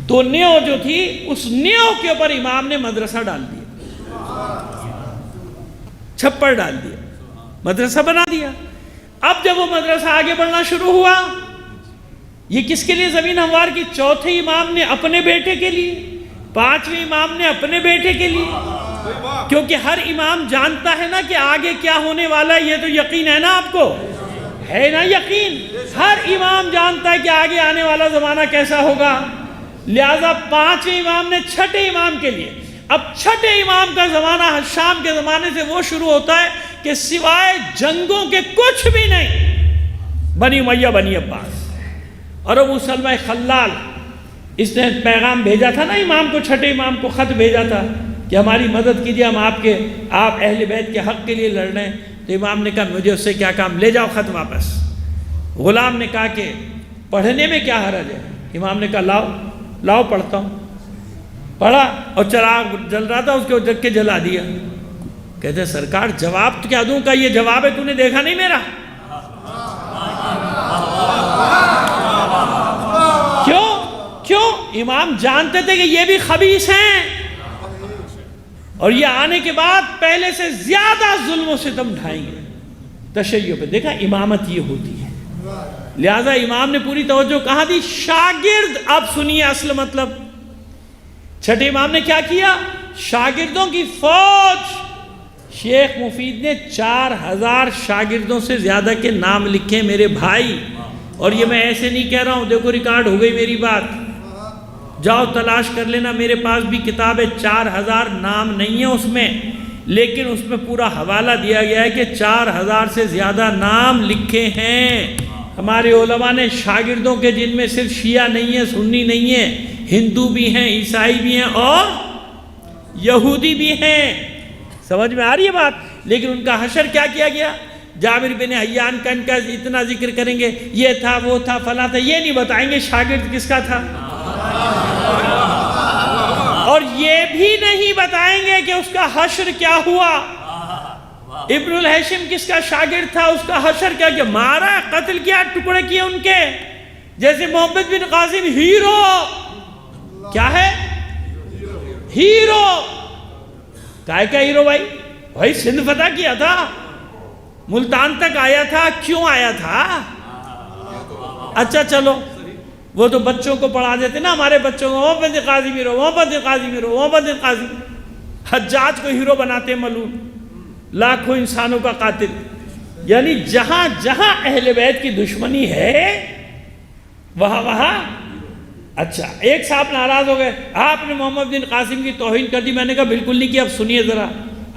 تو نیو جو تھی، اس نیو کے اوپر امام نے مدرسہ ڈال دیا، چھپر ڈال دیا، مدرسہ بنا دیا. اب جب وہ مدرسہ آگے بڑھنا شروع ہوا، یہ کس کے لیے زمین ہموار کی؟ چوتھے امام نے اپنے بیٹے کے لیے، 5ویں امام نے اپنے بیٹے کے لیے. کیونکہ ہر امام جانتا ہے نا کہ آگے کیا ہونے والا ہے. یہ تو یقین ہے نا آپ کو، ہے نا یقین؟ ہر امام جانتا ہے کہ آگے آنے والا زمانہ کیسا ہوگا. لہذا 5ویں امام نے 6ٹھے امام کے لیے، اب 6ٹھے امام کا زمانہ شام کے زمانے سے وہ شروع ہوتا ہے کہ سوائے جنگوں کے کچھ بھی نہیں. بنی امیہ، بنی عباس اور ابو سلمہ خلال، اس نے پیغام بھیجا تھا نا امام کو، 6ٹھے امام کو خط بھیجا تھا کہ ہماری مدد کیجیے، ہم آپ اہل بیت کے حق کے لیے لڑ رہے ہیں. تو امام نے کہا مجھے اس سے کیا کام، لے جاؤ خط واپس. غلام نے کہا کہ پڑھنے میں کیا حرج ہے؟ امام نے کہا لاؤ پڑھتا ہوں. پڑھا اور چراغ جل رہا تھا، اس کو جگ کے جلا دیا. کہتے سرکار جواب تو کیا دوں؟ کا یہ جواب ہے، تو نے دیکھا نہیں میرا؟ کیوں؟ امام جانتے تھے کہ یہ بھی خبیث ہیں اور یہ آنے کے بعد پہلے سے زیادہ ظلم و ستم ڈھائیں گے. تشیع پہ دیکھا امامت یہ ہوتی ہے. لہذا امام نے پوری توجہ کہاں دی؟ شاگرد. اب سنیے اصل مطلب. 6ٹھے امام نے کیا کیا؟ شاگردوں کی فوج، شیخ مفید نے 4000 شاگردوں سے زیادہ کے نام لکھے میرے بھائی، اور یہ میں ایسے نہیں کہہ رہا ہوں، دیکھو ریکارڈ ہو گئی میری بات، جاؤ تلاش کر لینا، میرے پاس بھی کتاب ہے، 4000 نام نہیں ہے اس میں، لیکن اس میں پورا حوالہ دیا گیا ہے کہ 4000 سے زیادہ نام لکھے ہیں ہمارے علماء نے شاگردوں کے، جن میں صرف شیعہ نہیں ہے، سنی نہیں ہے، ہندو بھی ہیں، عیسائی بھی ہیں اور یہودی بھی ہیں۔ سمجھ میں آ رہی ہے بات؟ لیکن ان کا حشر کیا کیا گیا؟ جابر بن حیان کا ان کا اتنا ذکر کریں گے، یہ تھا وہ تھا فلاں تھا، یہ نہیں بتائیں گے شاگرد کس کا تھا، اور یہ بھی نہیں بتائیں گے کہ اس کا حشر کیا ہوا، ابن الہیشم کس کا شاگرد تھا، اس کا حشر کیا کیا، مارا، قتل کیا، ٹکڑے کیے ان کے، جیسے محمد بن قاسم ہیرو، کیا ہے ہیرو، کائے کا ہیرو بھائی سندھ فتح کیا تھا، ملتان تک آیا تھا، کیوں آیا تھا؟ اچھا چلو وہ تو بچوں کو پڑھا دیتے نا، ہمارے بچوں کو محمد بن قاسم ہیرو، محمد بن قاسم ہیرو، محمد بن قاسم، حجاج کو ہیرو بناتے ہیں ملعون، لاکھوں انسانوں کا قاتل، یعنی جہاں جہاں اہل بیت کی دشمنی ہے وہاں اچھا ایک صاحب ناراض ہو گئے، آپ نے محمد بن قاسم کی توہین کر دی، میں نے کہا بالکل نہیں کی، اب سنیے ذرا،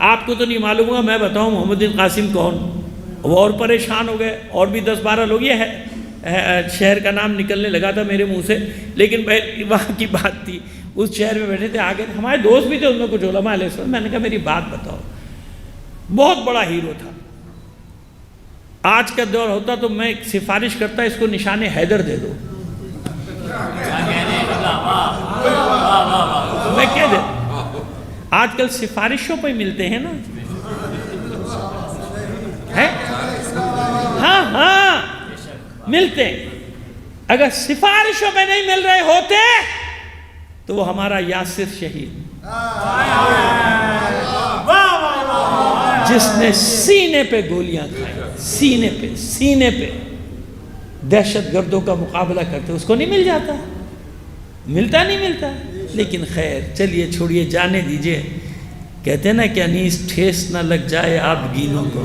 آپ کو تو نہیں معلوم ہوگا، میں بتاؤں محمد بن قاسم کون، وہ اور پریشان ہو گئے، اور بھی 10-12 لوگ، یہ شہر کا نام نکلنے لگا تھا میرے منہ سے، لیکن وہاں کی بات تھی، اس شہر میں بیٹھے تھے، آگے ہمارے دوست بھی تھے ان میں کچھ علماء علیہ السلام، میں نے کہا میری بات بتاؤ، بہت بڑا ہیرو تھا، آج کا دور ہوتا تو میں سفارش کرتا اس کو نشان حیدر دے دو، میں کہہ دے، آج کل سفارشوں پہ ملتے ہیں نا، ہاں ملتے ہیں، اگر سفارشوں پہ نہیں مل رہے ہوتے تو وہ ہمارا یاسر شہید، جس نے سینے پہ گولیاں کھائیں، سینے پہ دہشت گردوں کا مقابلہ کرتے، اس کو نہیں مل جاتا، ملتا نہیں ملتا، لیکن خیر چلیے چھوڑیے، جانے دیجئے، کہتے ہیں نا کہ انیس ٹھیس نہ لگ جائے آپ گینوں کو،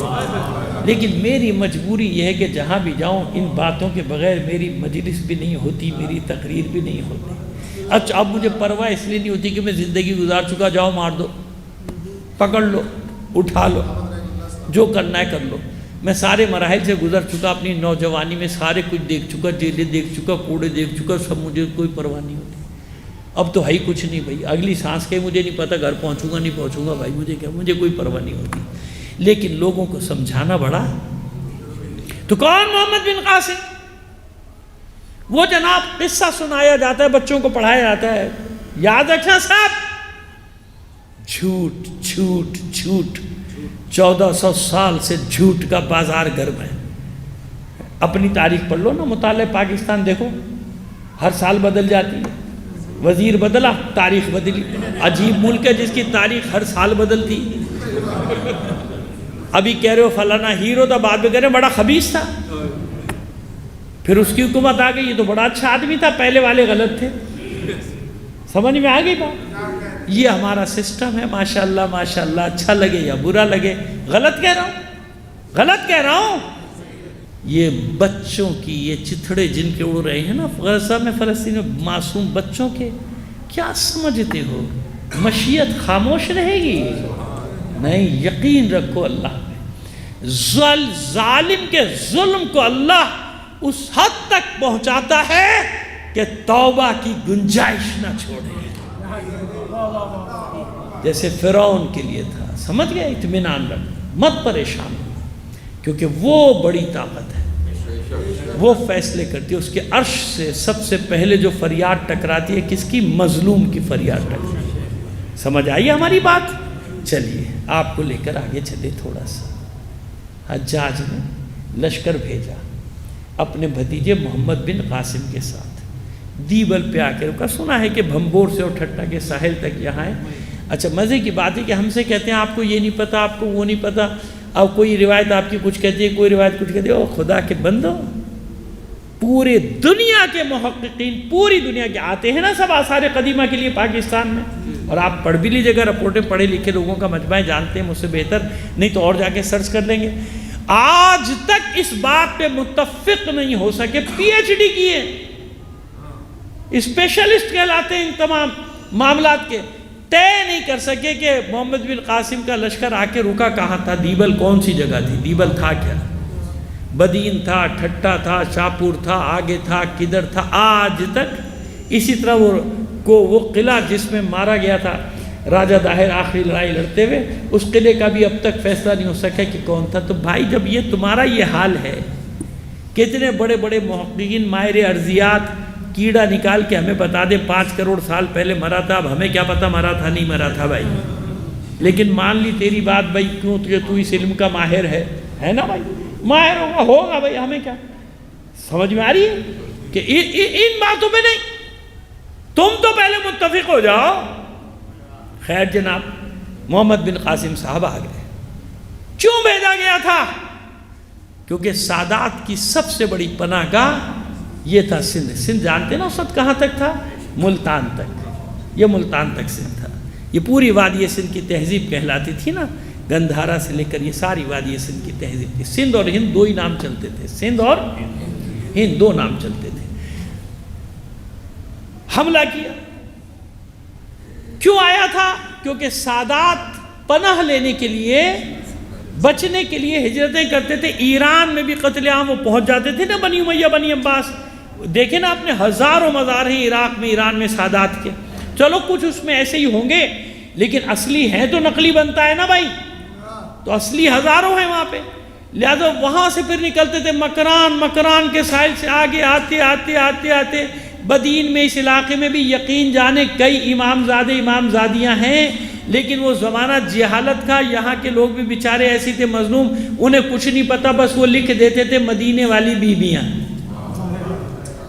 لیکن میری مجبوری یہ ہے کہ جہاں بھی جاؤں ان باتوں کے بغیر میری مجلس بھی نہیں ہوتی، میری تقریر بھی نہیں ہوتی۔ اچھا اب مجھے پرواہ اس لیے نہیں ہوتی کہ میں زندگی گزار چکا، جاؤ مار دو، پکڑ لو، اٹھا لو، جو کرنا ہے کر لو، میں سارے مراحل سے گزر چکا، اپنی نوجوانی میں سارے کچھ دیکھ چکا، جیلیں دیکھ چکا، کوڑے دیکھ چکا، سب مجھے کوئی پرواہ نہیں ہوتی، اب تو ہے ہی کچھ نہیں بھائی، اگلی سانس کے مجھے نہیں پتہ گھر پہنچوں گا نہیں پہنچوں گا، بھائی مجھے کیا، مجھے کوئی پرواہ نہیں ہوتی، لیکن لوگوں کو سمجھانا بڑا۔ تو کون محمد بن قاسم؟ وہ جناب قصہ سنایا جاتا ہے، بچوں کو پڑھایا جاتا ہے، یاد رکھنا صاحب، جھوٹ جھوٹ جھوٹ، 1400 سال سے جھوٹ کا بازار گرم ہے۔ اپنی تاریخ پڑھ لو نا، مطالعہ پاکستان دیکھو، ہر سال بدل جاتی ہے، وزیر بدلا تاریخ بدلی، عجیب ملک ہے جس کی تاریخ ہر سال بدلتی، ابھی کہہ رہے ہو فلانا ہیرو تھا، بعد میں کہہ رہے ہیں بڑا خبیث تھا، پھر اس کی حکومت آ گئی، یہ تو بڑا اچھا آدمی تھا، پہلے والے غلط تھے، سمجھ میں آ گئی بات؟ یہ ہمارا سسٹم ہے، ماشاءاللہ ماشاءاللہ، اچھا لگے یا برا لگے، غلط کہہ رہا ہوں، یہ بچوں کی یہ چتھڑے جن کے اڑ رہے ہیں نا غزہ میں، فلسطین میں، معصوم بچوں کے، کیا سمجھتے ہو مشیت خاموش رہے گی؟ نہیں، یقین رکھو اللہ پہ، ظالم کے ظلم کو اللہ اس حد تک پہنچاتا ہے کہ توبہ کی گنجائش نہ چھوڑے، جیسے فرعون کے لیے تھا، سمجھ گئے؟ اطمینان رکھ، مت پریشان ہو، کیونکہ وہ بڑی طاقت ہے، وہ فیصلے کرتی ہے، اس کے عرش سے سب سے پہلے جو فریاد ٹکراتی ہے کس کی؟ مظلوم کی فریاد ٹکراتی ہے۔ سمجھ آئی ہماری بات؟ چلیے آپ کو لے کر آگے چلے تھوڑا سا۔ حجاج نے لشکر بھیجا اپنے بھتیجے محمد بن قاسم کے ساتھ، دیبل پہ آ کے رکا، سنا ہے کہ بھمبور سے اور ٹھٹا کے ساحل تک یہاں ہے۔ اچھا مزے کی بات ہے کہ ہم سے کہتے ہیں آپ کو یہ نہیں پتہ، آپ کو وہ نہیں پتہ، اب کوئی روایت آپ کی کچھ کہتی ہے، کوئی روایت کچھ کہتی ہے، او خدا کے بندو، پورے دنیا کے محققین، پوری دنیا کے آتے ہیں نا سب آثار قدیمہ کے لیے پاکستان میں، اور آپ پڑھ بھی لیجیے گا، رپورٹیں پڑھے لکھے لوگوں کا مجمع ہے، جانتے ہیں مجھ سے بہتر، نہیں تو اور جا کے سرچ کر لیں گے. آج تک اس بات پہ متفق نہیں ہو سکے، پی ایچ ڈی کیے، اسپیشلسٹ کہلاتے ہیں ان تمام معاملات کے، طے نہیں کر سکے کہ محمد بن قاسم کا لشکر آ کے رکا کہاں تھا، دیبل کون سی جگہ تھی، دیبل تھا کیا، بدین تھا، ٹھٹا تھا، شاپور تھا، آگے تھا، کدھر تھا، آج تک. اسی طرح وہ قلعہ جس میں مارا گیا تھا راجہ داہر آخری لڑائی لڑتے ہوئے، اس قلعے کا بھی اب تک فیصلہ نہیں ہو سکا کہ کون تھا. تو بھائی جب یہ تمہارا یہ حال ہے، کتنے بڑے بڑے محققین ماہر ارضیات کیڑا نکال کے ہمیں بتا دے 5 کروڑ سال پہلے مرا تھا، اب ہمیں کیا پتا مرا تھا نہیں مرا تھا بھائی. لیکن مان لی تیری بات بھائی، کیوں تو اس علم کا ماہر ہے نا بھائی، ماہر ہوگا بھائی، ہمیں کیا. سمجھ میں آ رہی ہے کہ ان باتوں پہ نہیں، تم تو پہلے متفق ہو جاؤ. خیر جناب، محمد بن قاسم صاحب آ گئے. کیوں بھیجا گیا تھا؟ کیونکہ سادات کی سب سے بڑی پناہ گاہ یہ تھا سندھ. سندھ جانتے نا اس وقت کہاں تک تھا؟ ملتان تک. یہ ملتان تک سندھ تھا. یہ پوری وادی سندھ کی تہذیب کہلاتی تھی نا، گندھارا سے لے کر یہ ساری وادی سندھ کی تہذیب تھی. سندھ اور ہند دو ہی نام چلتے تھے، سندھ اور ہند دو نام چلتے تھے. حملہ کیا. کیوں آیا تھا؟ کیونکہ سادات پناہ لینے کے لیے، بچنے کے لیے ہجرتیں کرتے تھے. ایران میں بھی قتل عام وہ پہنچ جاتے تھے نا، بنی امیہ بنی عباس. دیکھیں نا آپ نے، ہزاروں مزار ہیں عراق میں، ایران میں سادات کے. چلو کچھ اس میں ایسے ہی ہوں گے، لیکن اصلی ہیں تو نقلی بنتا ہے نا بھائی، تو اصلی ہزاروں ہیں وہاں پہ. لہذا وہاں سے پھر نکلتے تھے مکران کے ساحل سے آگے آتے بدین میں، اس علاقے میں بھی یقین جانے کئی امامزادے امامزادیاں ہیں، لیکن وہ زمانہ جہالت کا. یہاں کے لوگ بھی بیچارے ایسے تھے مظلوم، انہیں کچھ نہیں پتا، بس وہ لکھ دیتے تھے مدینے والی بیویاں.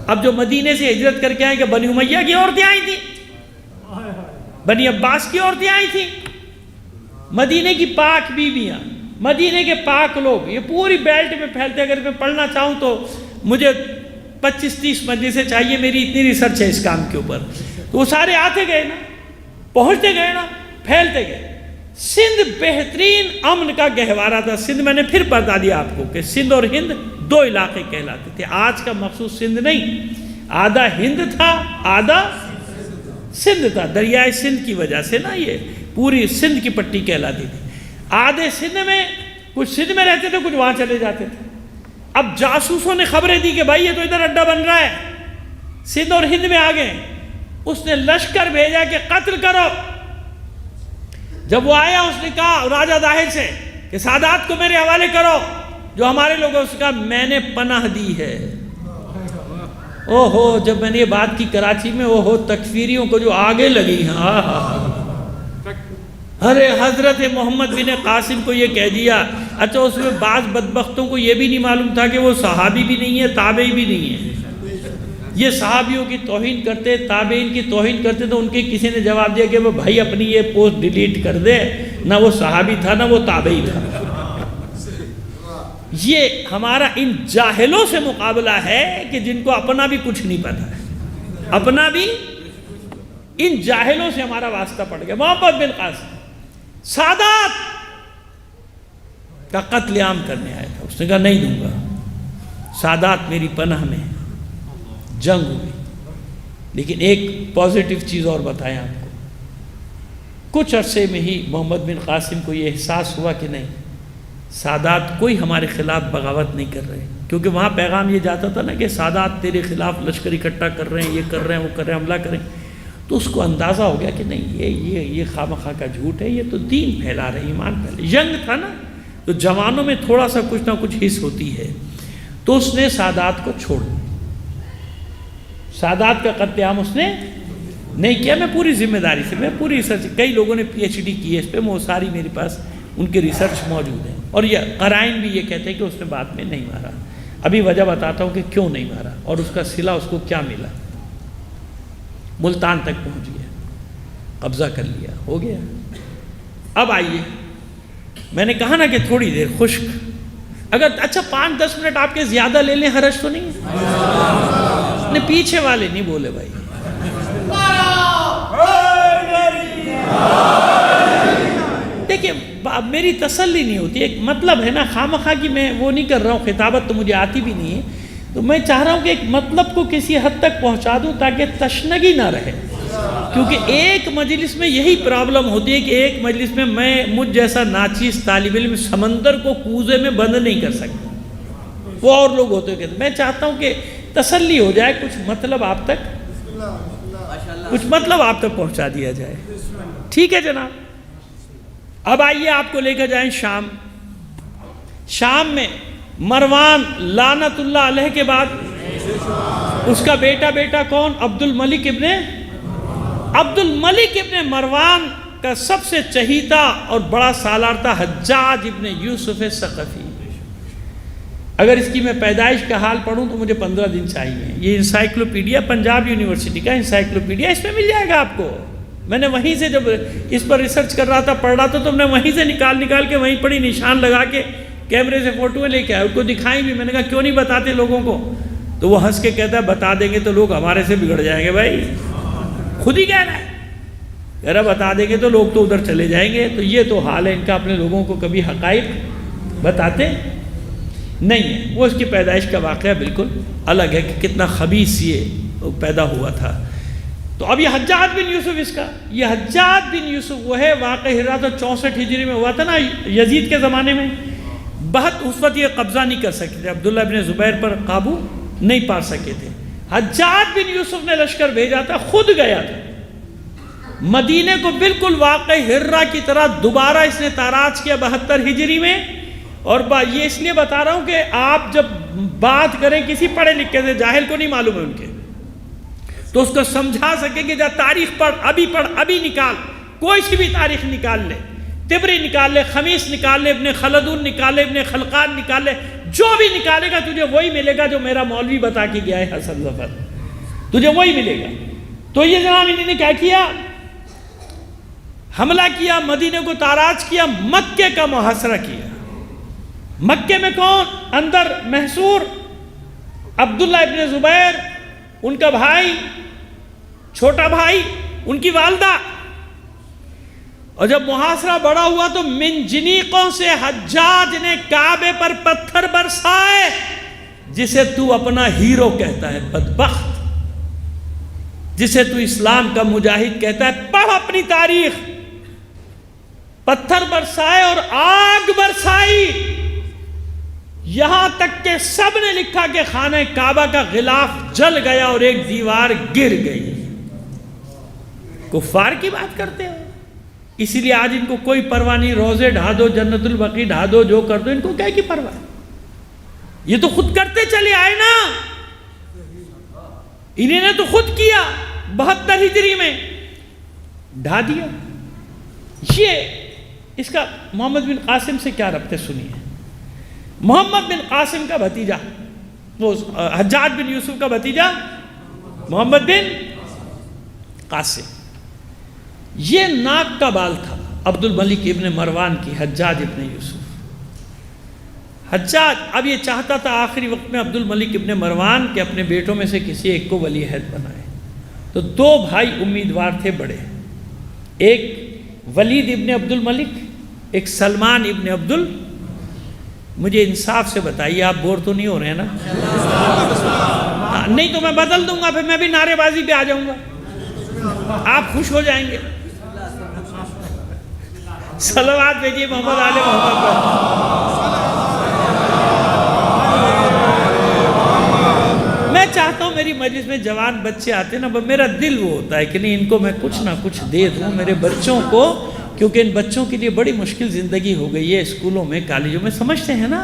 اب جو مدینے سے ہجرت کر کے آئے کہ بنی امیہ کی عورتیں آئی تھیں، بنی عباس کی عورتیں آئی تھیں، مدینے کی پاک بیویاں، مدینے کے پاک لوگ، یہ پوری بیلٹ میں پھیلتے. اگر میں پڑھنا چاہوں تو مجھے 25-30 مجلسیں چاہیے، میری اتنی ریسرچ ہے اس کام کے اوپر. تو وہ سارے آتے گئے نا، پہنچتے گئے نا، پھیلتے گئے. سندھ بہترین امن کا گہوارہ تھا. سندھ میں نے پھر بتا دیا آپ کو کہ سندھ اور ہند دو علاقے کہلاتے تھے. آج کا مخصوص سندھ نہیں، آدھا ہند تھا آدھا سندھ تھا. دریائے سندھ کی وجہ سے نا یہ پوری سندھ کی پٹی کہلاتی تھی. آدھے سندھ میں، کچھ سندھ میں رہتے تھے، کچھ وہاں چلے جاتے تھے. اب جاسوسوں نے خبریں دی کہ بھائی یہ تو ادھر اڈا بن رہا ہے، سندھ اور ہند میں آ گئے. اس نے لشکر بھیجا کہ قتل کرو. جب وہ آیا اس نے کہا راجہ داہر سے کہ سادات کو میرے حوالے کرو، جو ہمارے لوگوں سے کہا میں نے پناہ دی ہے. اوہو، جب میں نے یہ بات کی کراچی میں، اوہو تکفیریوں کو جو آگے لگی. ارے حضرت محمد بن قاسم کو یہ کہہ دیا. اچھا اس میں بعض بدبختوں کو یہ بھی نہیں معلوم تھا کہ وہ صحابی بھی نہیں ہے، تابعی بھی نہیں ہے. یہ صحابیوں کی توہین کرتے، تابعین کی توہین کرتے. تو ان کے کسی نے جواب دیا کہ وہ بھائی اپنی یہ پوسٹ ڈیلیٹ کر دے، نہ وہ صحابی تھا نہ وہ تابعی تھا. یہ ہمارا ان جاہلوں سے مقابلہ ہے کہ جن کو اپنا بھی کچھ نہیں پتا ہے، اپنا بھی. ان جاہلوں سے ہمارا واسطہ پڑ گیا. محمد بن قاسم سادات کا قتل عام کرنے آیا تھا. اس نے کہا نہیں دوں گا، سادات میری پناہ میں. جنگ ہوئی. لیکن ایک پازیٹیو چیز اور بتائیں آپ کو، کچھ عرصے میں ہی محمد بن قاسم کو یہ احساس ہوا کہ نہیں، سادات کوئی ہمارے خلاف بغاوت نہیں کر رہے. کیونکہ وہاں پیغام یہ جاتا تھا نا کہ سادات تیرے خلاف لشکر اکٹھا کر رہے ہیں، یہ کر رہے ہیں، وہ کر رہے ہیں، حملہ کریں. تو اس کو اندازہ ہو گیا کہ نہیں، یہ خامخواہ کا جھوٹ ہے، یہ تو دین پھیلا رہے، ایمان پھیلا. ینگ تھا نا، تو جوانوں میں تھوڑا سا کچھ نہ کچھ حس ہوتی ہے. تو اس نے سادات کو چھوڑ دیا. سادات کا قتل عام اس نے نہیں کیا. میں پوری ذمہ داری سے، میں پوری ریسرچ، کئی لوگوں نے PhD کی ہے اس پہ، وہ ساری میرے پاس ان کی ریسرچ موجود ہے. اور یہ قرائن بھی یہ کہتے ہیں کہ اس نے بعد میں نہیں مارا. ابھی وجہ بتاتا ہوں کہ کیوں نہیں مارا اور اس کا صلہ اس کو کیا ملا. ملتان تک پہنچ گیا، قبضہ کر لیا، ہو گیا. اب آئیے، میں نے کہا نا کہ تھوڑی دیر خشک، اگر اچھا 5-10 منٹ آپ کے زیادہ لے لیں، حرج تو نہیں ہے. پیچھے والے نہیں بولے بھائی. اب میری تسلی نہیں ہوتی. ایک مطلب ہے نا، خواہ کی میں وہ نہیں کر رہا ہوں، خطابت تو مجھے آتی بھی نہیں ہے، تو میں چاہ رہا ہوں کہ ایک مطلب کو کسی حد تک پہنچا دوں تاکہ تشنگی نہ رہے. کیونکہ ایک مجلس میں یہی پرابلم ہوتی ہے کہ ایک مجلس میں مجھ جیسا ناچیز طالب علم سمندر کو کوزے میں بند نہیں کر سکتا. وہ اور لوگ ہوتے ہیں. میں چاہتا ہوں کہ تسلی ہو جائے، کچھ مطلب آپ تک پہنچا دیا جائے. ٹھیک ہے جناب. اب آئیے آپ کو لے کر جائیں شام. شام میں مروان لعنت اللہ علیہ کے بعد اس کا بیٹا کون؟ عبد الملک ابن مروان کا سب سے چہیتا اور بڑا سالار تھا حجاج ابن یوسف ثقفی. اگر اس کی میں پیدائش کا حال پڑھوں تو مجھے 15 دن چاہیے. یہ انسائکلوپیڈیا پنجاب یونیورسٹی کا انسائکلوپیڈیا، اس میں مل جائے گا آپ کو. میں نے وہیں سے جب اس پر ریسرچ کر رہا تھا، پڑھ رہا تھا، تو میں وہیں سے نکال کے وہیں پڑھی، نشان لگا کے کیمرے سے فوٹویں لے کے آئے، ان کو دکھائیں بھی. میں نے کہا کیوں نہیں بتاتے لوگوں کو؟ تو وہ ہنس کے کہتا ہے بتا دیں گے تو لوگ ہمارے سے بگڑ جائیں گے. بھائی خود ہی کہہ رہا ہے، کہہ رہا بتا دیں گے تو لوگ تو ادھر چلے جائیں گے. تو یہ تو حال ہے ان کا، اپنے لوگوں کو کبھی حقائق بتاتے نہیں ہے. وہ اس کی پیدائش کا واقعہ بالکل الگ ہے کہ کتنا خبیث یہ پیدا ہوا تھا. تو اب یہ حجاج بن یوسف، اس کا یہ حجاج بن یوسف وہ ہے، واقع ہجرت 64 ہجری میں ہوا تھا نا، یزید کے زمانے میں. بہت اس وقت یہ قبضہ نہیں کر سکے تھے، عبداللہ ابن زبیر پر قابو نہیں پا سکے تھے. حجاج بن یوسف نے لشکر بھیجا تھا، خود گیا تھا مدینے کو، بالکل واقع ہرہ کی طرح دوبارہ اس نے تاراج کیا 72 ہجری میں. اور یہ اس لیے بتا رہا ہوں کہ آپ جب بات کریں کسی پڑھے لکھے سے، جاہل کو نہیں معلوم ہے ان کے، تو اس کو سمجھا سکیں کہ جب تاریخ پڑھ، ابھی نکال، کوئی سی بھی تاریخ نکال لے، طبری نکال لے، خمیس نکال لے، ابن خلدون نکال لے، ابن خلقان نکال لے، جو بھی نکالے گا تجھے وہی ملے گا جو میرا مولوی بتا کے گیا ہے حسن ظفر، تجھے وہی ملے گا. تو یہ جناب انہوں نے کیا کیا؟ حملہ کیا، مدینے کو تاراج کیا، مکے کا محاصرہ کیا. مکے میں کون اندر محصور؟ عبداللہ ابن زبیر، ان کا بھائی، چھوٹا بھائی، ان کی والدہ. اور جب محاصرہ بڑا ہوا تو منجنیقوں سے حجاج نے کعبے پر پتھر برسائے، جسے تو اپنا ہیرو کہتا ہے بدبخت، جسے تو اسلام کا مجاہد کہتا ہے. پڑھ اپنی تاریخ. پتھر برسائے اور آگ برسائی، یہاں تک کہ سب نے لکھا کہ خانہ کعبہ کا غلاف جل گیا اور ایک دیوار گر گئی. کفار کی بات کرتے ہو. اسی لیے آج ان کو کوئی پرواہ نہیں، روزے ڈھا دو، جنت البقیع ڈھا دو، جو کر دو، ان کو کیا کی پرواہ؟ یہ تو خود کرتے چلے آئے نا، انہیں نے تو خود کیا. 72 ہجری میں ڈھا دیا. یہ اس کا محمد بن قاسم سے کیا ربط ہے سنیے. محمد بن قاسم کا بھتیجا، وہ حجاج بن یوسف کا بھتیجا محمد بن قاسم، یہ ناک کا بال تھا عبد الملک ابن مروان کی، حجاج ابن یوسف. حجاج اب یہ چاہتا تھا آخری وقت میں عبد الملک ابن مروان کے اپنے بیٹوں میں سے کسی ایک کو ولی عہد بنائے. تو 2 بھائی امیدوار تھے بڑے، ایک ولید ابن عبد الملک، ایک سلمان ابن مجھے انصاف سے بتائیے، آپ بور تو نہیں ہو رہے ہیں نا؟ نہیں تو میں بدل دوں گا، پھر میں بھی نعرے بازی پہ آ جاؤں گا، آپ خوش ہو جائیں گے. صلوات بھیجیے محمد آل محمد پر. میں چاہتا ہوں میری مجلس میں جوان بچے آتے نا، میرا دل وہ ہوتا ہے کہ نہیں ان کو میں کچھ نہ کچھ دے دوں میرے بچوں کو، کیونکہ ان بچوں کے لیے بڑی مشکل زندگی ہو گئی ہے. اسکولوں میں، کالجوں میں، سمجھتے ہیں نا،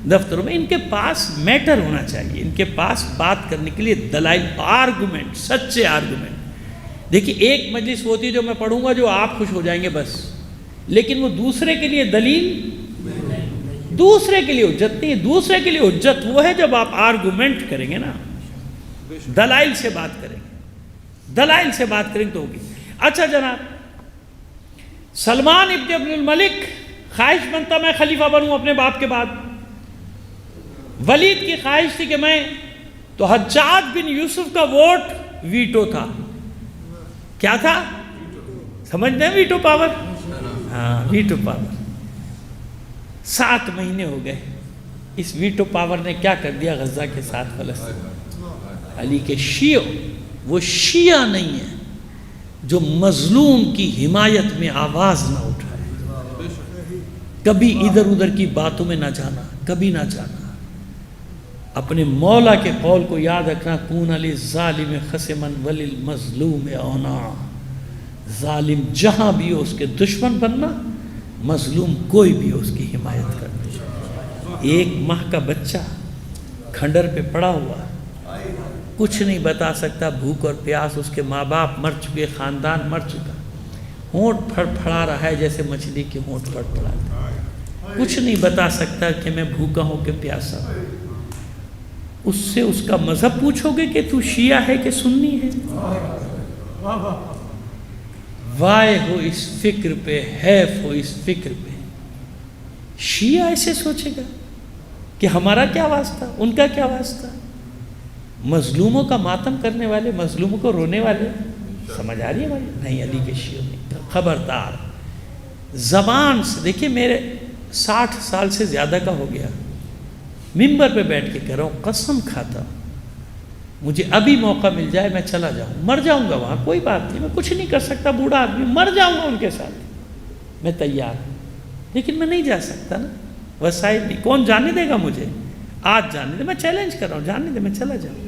دفتروں میں، ان کے پاس میٹر ہونا چاہیے، ان کے پاس بات کرنے کے لیے دلائل، آرگومنٹ، سچے آرگومنٹ. دیکھیے ایک مجلس ہوتی ہے جو میں پڑھوں گا جو آپ خوش ہو جائیں گے بس، لیکن وہ دوسرے کے لیے دلیل، دوسرے کے لیے حجت نہیں ہے. دوسرے کے لیے حجت وہ ہے جب آپ آرگومنٹ کریں گے نا، دلائل سے بات کریں گے، دلائل سے بات کریں تو ہوگی. اچھا جناب، سلمان ابن عبد الملک خواہش بنتا میں خلیفہ بنوں اپنے باپ کے بعد. ولید کی خواہش تھی کہ میں، تو حجاج بن یوسف کا ووٹ ویٹو تھا. کیا تھا؟ سمجھتے ہیں ویٹو پاور؟ ہاں ویٹو پاور. 7 مہینے ہو گئے، اس ویٹو پاور نے کیا کر دیا غزہ کے ساتھ فلسطین۔ علی کے شیعہ، وہ شیعہ نہیں ہے جو مظلوم کی حمایت میں آواز نہ اٹھائے، کبھی ادھر ادھر کی باتوں میں نہ جانا، کبھی نہ جانا۔ اپنے مولا کے قول کو یاد رکھنا، کون علی ظالم خصمن وللمظلوم اونا، ظالم جہاں بھی ہو اس کے دشمن بننا، مظلوم کوئی بھی ہو اس کی حمایت کرنا۔ 1 ماہ کا بچہ کھنڈر پہ پڑا ہوا، کچھ نہیں بتا سکتا، بھوک اور پیاس، اس کے ماں باپ مر چکے، خاندان مر چکا، ہونٹ پھڑ پھڑا رہا ہے جیسے مچھلی کے ہونٹ پھڑ پھڑاتے، کچھ نہیں بتا سکتا کہ میں بھوکا ہوں کہ پیاسا ہوں۔ اس سے اس کا مذہب پوچھو گے کہ تو شیعہ ہے کہ سنی ہے؟ وائے ہو اس فکر پہ، حیف ہو اس فکر پہ۔ شیعہ ایسے سوچے گا کہ ہمارا کیا واسطہ، ان کا کیا واسطہ؟ مظلوموں کا ماتم کرنے والے، مظلوموں کو رونے والے، سمجھ آ رہی ہے بھائی؟ نہیں، علی کے شیعہ نہیں، خبردار۔ زبان سے دیکھیے، میرے 60 سال سے زیادہ کا ہو گیا، ممبر پہ بیٹھ کے کہہ رہا ہوں، قسم کھاتا ہوں مجھے ابھی موقع مل جائے میں چلا جاؤں، مر جاؤں گا وہاں، کوئی بات نہیں، میں کچھ نہیں کر سکتا، بوڑھا آدمی، مر جاؤں گا ان کے ساتھ، میں تیار ہوں، لیکن میں نہیں جا سکتا نا، وسائل نہیں، کون جانے دے گا مجھے؟ آج جانے دے، میں چیلنج کر رہا ہوں، جانے دے، میں چلا جاؤں،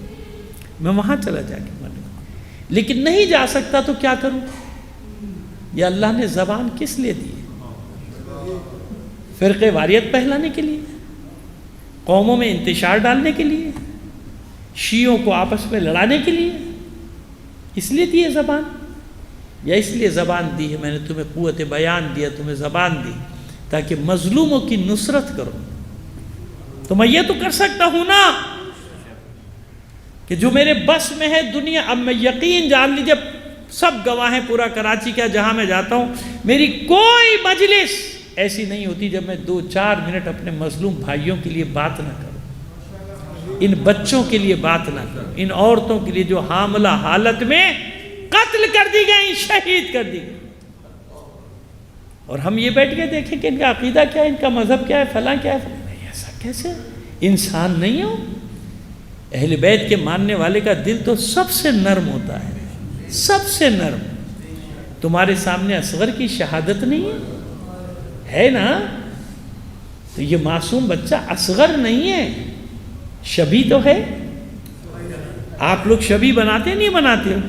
میں وہاں چلا جا کے مروں، لیکن نہیں جا سکتا تو کیا کروں؟ یہ اللہ نے زبان کس لیے دی ہے؟ فرقے واریت پہلانے کے لیے، قوموں میں انتشار ڈالنے کے لیے، شیعوں کو آپس میں لڑانے کے لیے، اس لیے دی ہے زبان؟ یا اس لیے زبان دی ہے میں نے تمہیں قوت بیان دیا، تمہیں زبان دی تاکہ مظلوموں کی نصرت کرو؟ تو میں یہ تو کر سکتا ہوں نا کہ جو میرے بس میں ہے دنیا، اب میں یقین جان لیجئے سب گواہ ہیں پورا کراچی کا، جہاں میں جاتا ہوں میری کوئی مجلس ایسی نہیں ہوتی جب میں 2-4 منٹ اپنے مظلوم بھائیوں کے لیے بات نہ کروں، ان بچوں کے لیے بات نہ کروں، ان عورتوں کے لیے جو حاملہ حالت میں قتل کر دی گئی، شہید کر دی گئی۔ اور ہم یہ بیٹھ کے دیکھیں کہ ان کا عقیدہ کیا ہے، ان کا مذہب کیا ہے، فلاں کیا ہے، نہیں، ایسا کیسے؟ انسان نہیں ہو؟ اہل بیت کے ماننے والے کا دل تو سب سے نرم ہوتا ہے، سب سے نرم۔ تمہارے سامنے اصغر کی شہادت نہیں ہے نا؟ تو یہ معصوم بچہ اصغر نہیں ہے، شبی تو ہے۔ آپ لوگ شبی بناتے نہیں بناتے ہو؟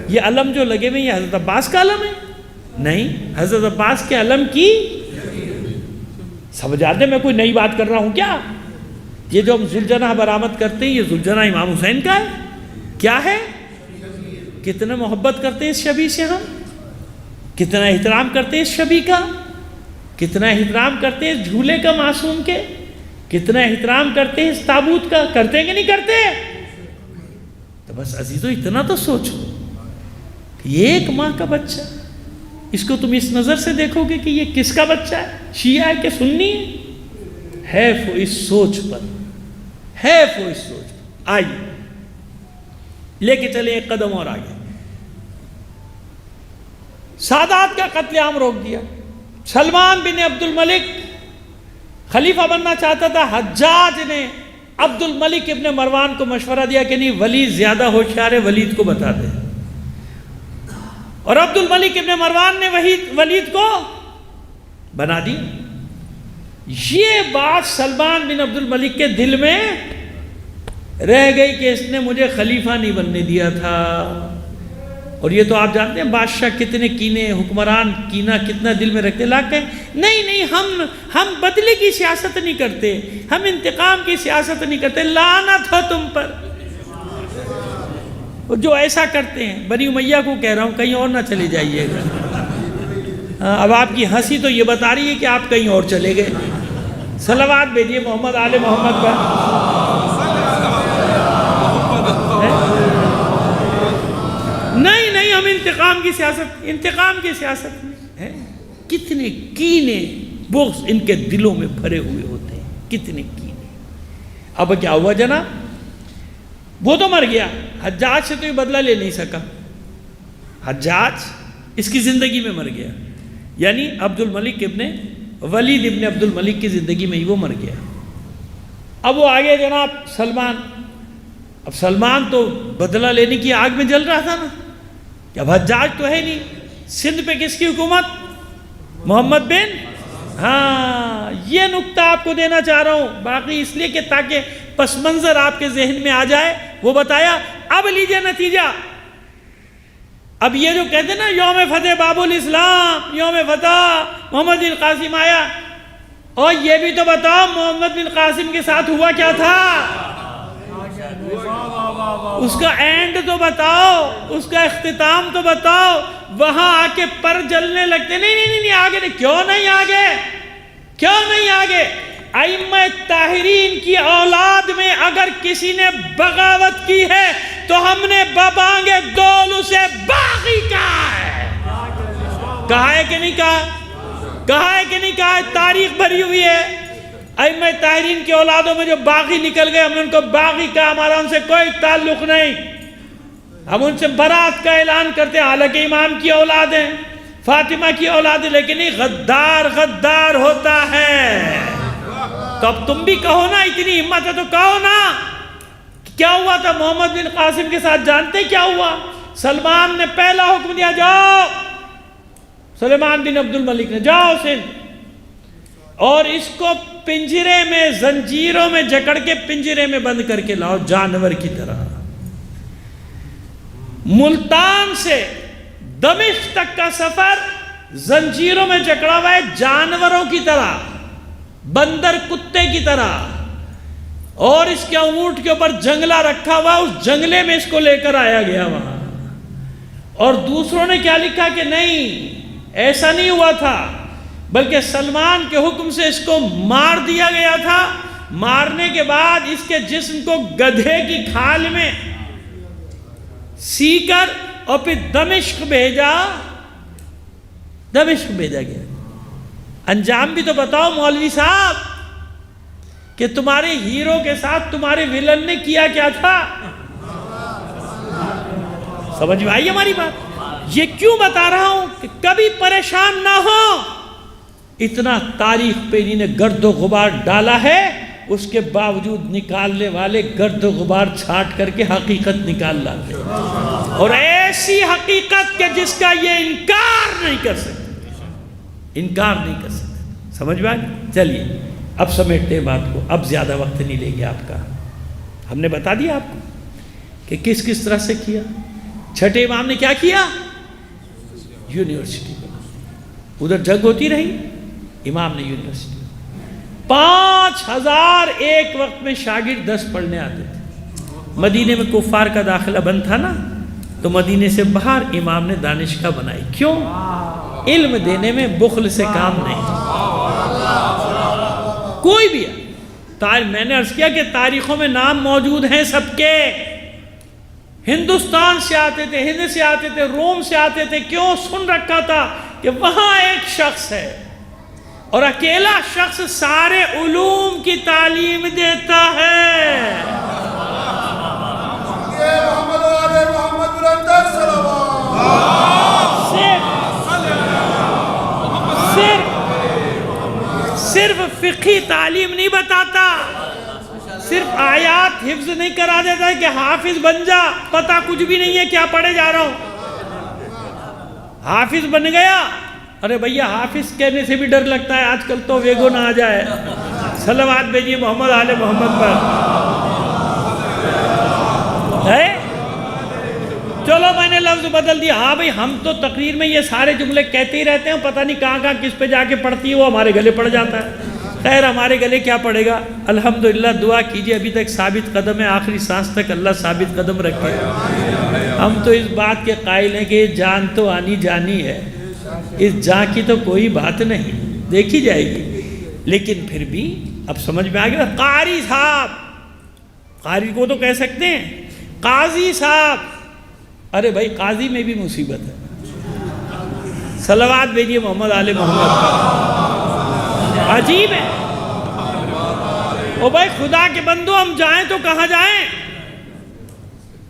یہ علم جو لگے ہوئے یہ حضرت عباس کا علم ہے؟ نہیں، حضرت عباس کے علم کی سمجھ آتے، میں کوئی نئی بات کر رہا ہوں کیا؟ یہ جو ہم ذوالجناح برآمد کرتے ہیں، یہ ذوالجناح امام حسین کا ہے، کیا ہے؟ کتنا محبت کرتے ہیں اس شبی سے، ہم کتنا احترام کرتے ہیں اس شبی کا، کتنا احترام کرتے ہیں اس جھولے کا معصوم کے، کتنا احترام کرتے ہیں اس تابوت کا، کرتے ہیں کہ نہیں کرتے؟ تو بس عزیزو اتنا تو سوچو کہ یہ 1 ماہ کا بچہ، اس کو تم اس نظر سے دیکھو گے کہ یہ کس کا بچہ ہے، شیعہ ہے کہ سنی ہے؟ حیف ہو اس سوچ پر، حیف ہو اس سوچ پر۔ آئیے لے کے چلیں 1 قدم اور آگے۔ سادات کا قتل عام روک دیا، سلمان بن عبد الملک خلیفہ بننا چاہتا تھا، حجاج نے عبد الملک ابن مروان کو مشورہ دیا کہ نہیں، ولید زیادہ ہوشیار ہے، ولید کو بتا دے، اور عبد الملک ابن مروان نے ولید کو بنا دی۔ یہ بات سلمان بن عبد الملک کے دل میں رہ گئی کہ اس نے مجھے خلیفہ نہیں بننے دیا تھا۔ اور یہ تو آپ جانتے ہیں بادشاہ کتنے کینے، حکمران کینہ کتنا دل میں رکھتے، لا کے نہیں ہم بدلے کی سیاست نہیں کرتے، ہم انتقام کی سیاست نہیں کرتے، لعنت ہو تم پر۔ جو ایسا کرتے ہیں، بنی امیہ کو کہہ رہا ہوں کہیں اور نہ چلے جائیے گا۔ اب آپ کی ہنسی تو یہ بتا رہی ہے کہ آپ کہیں اور چلے گئے۔ صلوات بھیجیے محمد آل محمد پر۔ نہیں ہم انتقام کی سیاست ہے۔ کتنے کینے بغض ان کے دلوں میں بھرے ہوئے ہوتے ہیں، کتنے کینے۔ اب کیا ہوا جناب؟ وہ تو مر گیا، حجاج سے تو یہ بدلہ لے نہیں سکا، حجاج اس کی زندگی میں مر گیا، یعنی عبد الملک ابن ولید ابن عبد الملک کی زندگی میں ہی وہ مر گیا۔ اب وہ آگے جناب سلمان، اب سلمان تو بدلہ لینے کی آگ میں جل رہا تھا نا، کہ اب حجاج تو ہے نہیں، سندھ پہ کس کی حکومت؟ محمد بن، ہاں یہ نکتہ آپ کو دینا چاہ رہا ہوں، باقی اس لیے کہ تاکہ پس منظر آپ کے ذہن میں آ جائے، وہ بتایا۔ اب لیجئے نتیجہ، اب یہ جو کہتے ہیں نا یوم فتح باب الاسلام، یوم فتح محمد بن قاسم آیا، اور یہ بھی تو بتاؤ محمد بن قاسم کے ساتھ ہوا کیا تھا، اس کا اینڈ تو بتاؤ، اس کا اختتام تو بتاؤ۔ وہاں آ کے پر جلنے لگتے، نہیں آگے نہیں، کیوں نہیں آگے، کیوں نہیں آگے؟ ائمہ طاہرین کی اولاد میں اگر کسی نے بغاوت کی ہے تو ہم نے ببانگ دول اسے باغی کہا ہے۔ کہا ہے کہ نہیں کہا؟ کہا ہے کہ نہیں کہا؟ تاریخ بھری ہوئی ہے، ائمہ طاہرین کی اولادوں میں جو باغی نکل گئے ہم نے ان کو باغی کہا، ہمارا ان سے کوئی تعلق نہیں، ہم ان سے برات کا اعلان کرتے ہیں، حالانکہ امام کی اولاد ہیں، فاطمہ کی اولاد ہے، لیکن نہیں، غدار غدار ہوتا ہے۔ تو اب تم بھی کہو نا، اتنی ہمت ہے تو کہو نا، کیا ہوا تھا محمد بن قاسم کے ساتھ؟ جانتے کیا ہوا؟ سلمان نے پہلا حکم دیا، جاؤ سلیمان بن عبد الملک نے، جاؤ سندھ، اور اس کو پنجرے میں زنجیروں میں جکڑ کے پنجرے میں بند کر کے لاؤ، جانور کی طرح۔ ملتان سے دمشق تک کا سفر زنجیروں میں جکڑا ہوا ہے، جانوروں کی طرح، بندر کتے کی طرح، اور اس کے اونٹ کے اوپر جنگلہ رکھا ہوا، اس جنگلے میں اس کو لے کر آیا گیا وہاں۔ اور دوسروں نے کیا لکھا کہ نہیں، ایسا نہیں ہوا تھا، بلکہ سلمان کے حکم سے اس کو مار دیا گیا تھا۔ مارنے کے بعد اس کے جسم کو گدھے کی کھال میں سی کر اور پھر دمشق بھیجا گیا۔ انجام بھی تو بتاؤ مولوی صاحب کہ تمہارے ہیرو کے ساتھ تمہارے ولن نے کیا کیا تھا؟ سمجھ میں آئی ہماری بات؟ یہ کیوں بتا رہا ہوں کہ کبھی پریشان نہ ہو، اتنا تاریخ پہ انہی نے گرد و غبار ڈالا ہے، اس کے باوجود نکالنے والے گرد و غبار چھاٹ کر کے حقیقت نکال لاتے، اور ایسی حقیقت کہ جس کا یہ انکار نہیں کر سکتے، انکار نہیں کر سکتے۔ سمجھ میں آئی؟ چلیے اب سمیٹتے ہیں بات کو، اب زیادہ وقت نہیں لیں گے آپ کا۔ ہم نے بتا دیا آپ کو کہ کس کس طرح سے کیا۔ چھٹے امام نے کیا کیا؟ یونیورسٹی میں، ادھر جنگ ہوتی رہی، امام نے یونیورسٹی 5000 ایک وقت میں شاگرد 10 پڑھنے آتے تھے۔ مدینے میں کفار کا داخلہ بند تھا نا، تو مدینے سے باہر امام نے دانشگاہ بنائی۔ کیوں؟ علم دینے میں بخل سے کام نہیں، کوئی بھی ہے۔ میں نے عرض کیا کہ تاریخوں میں نام موجود ہیں سب کے، ہندوستان سے آتے تھے، ہند سے آتے تھے، روم سے آتے تھے، کیوں؟ سن رکھا تھا کہ وہاں ایک شخص ہے اور اکیلا شخص سارے علوم کی تعلیم دیتا ہے۔ صرف فقہی تعلیم نہیں بتاتا، صرف آیات حفظ نہیں کرا دیتا کہ حافظ بن جا، پتہ کچھ بھی نہیں ہے کیا پڑھے جا رہا ہوں۔ حافظ بن گیا، ارے بھیا حافظ کہنے سے بھی ڈر لگتا ہے آج کل تو، ویگو نہ آ جائے۔ صلوات بھیجیے محمد آل محمد پر۔ ہے چلو میں نے لفظ بدل دیا، ہاں بھئی ہم تو تقریر میں یہ سارے جملے کہتے ہی رہتے ہیں، پتہ نہیں کہاں کہاں کس پہ جا کے پڑھتی ہے، وہ ہمارے گلے پڑ جاتا ہے۔ خیر ہمارے گلے کیا پڑے گا، الحمدللہ دعا کیجئے ابھی تک ثابت قدم ہے، آخری سانس تک اللہ ثابت قدم رکھے۔ ہم تو اس بات کے قائل ہیں کہ یہ جان تو آنی جانی ہے، اس جان کی تو کوئی بات نہیں، دیکھی جائے گی، لیکن پھر بھی اب سمجھ میں آ گیا۔ قاری صاحب، قاری کو تو کہہ سکتے ہیں، قاضی صاحب، ارے بھائی قاضی میں بھی مصیبت ہے۔ صلوات بھیجیے محمد آل محمد۔ عجیب ہے، او بھائی خدا کے بندو، ہم جائیں تو کہاں جائیں،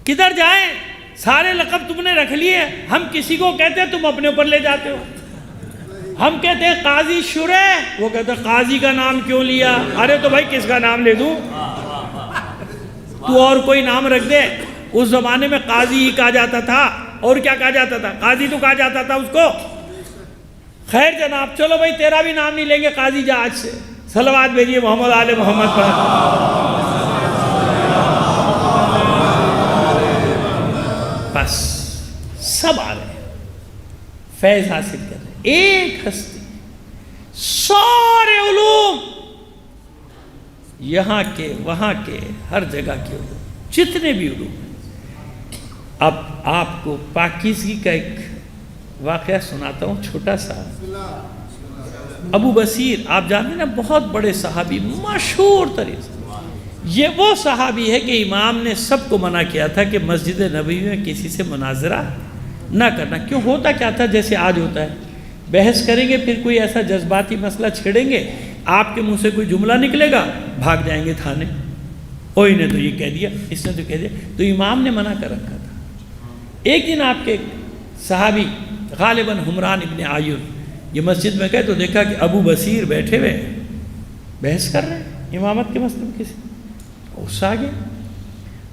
کدھر جائیں؟ سارے لقب تم نے رکھ لیے، ہم کسی کو کہتے ہیں تم اپنے اوپر لے جاتے ہو۔ ہم کہتے ہیں قاضی شرح، وہ کہتے ہیں قاضی کا نام کیوں لیا؟ ارے تو بھائی کس کا نام لے دوں؟ تو اور کوئی نام رکھ دے۔ اس زمانے میں قاضی ہی کہا جاتا تھا، اور کیا کہا جاتا تھا؟ قاضی تو کہا جاتا تھا اس کو۔ خیر جناب، چلو بھائی تیرا بھی نام نہیں لیں گے قاضی جا آج سے۔ صلوات بھیجیے محمد آل محمد پر۔ بس سب آ رہے ہیں، فیض حاصل کر رہے ہیں، ایک ہستی، سارے علوم، یہاں کے وہاں کے ہر جگہ کے علوم، جتنے بھی علوم ہیں۔ اب آپ کو پاکیزگی کا ایک واقعہ سناتا ہوں چھوٹا سا۔ ابو بصیر آپ جانتے ہیں نا، بہت بڑے صحابی، مشہور طریقے سے۔ یہ وہ صحابی ہے کہ امام نے سب کو منع کیا تھا کہ مسجد نبوی میں کسی سے مناظرہ نہ کرنا۔ کیوں؟ ہوتا کیا تھا جیسے آج ہوتا ہے، بحث کریں گے، پھر کوئی ایسا جذباتی مسئلہ چھیڑیں گے، آپ کے منہ سے کوئی جملہ نکلے گا، بھاگ جائیں گے تھانے، اوہ نے تو یہ کہہ دیا، اس نے تو کہہ دیا۔ تو امام نے منع کر رکھا تھا۔ ایک دن آپ کے صحابی غالباً حمران ابن عیون یہ مسجد میں گئے تو دیکھا کہ ابو بصیر بیٹھے ہوئے بحث کر رہے ہیں امامت کے مسئلے میں، کسی غصہ آ گیا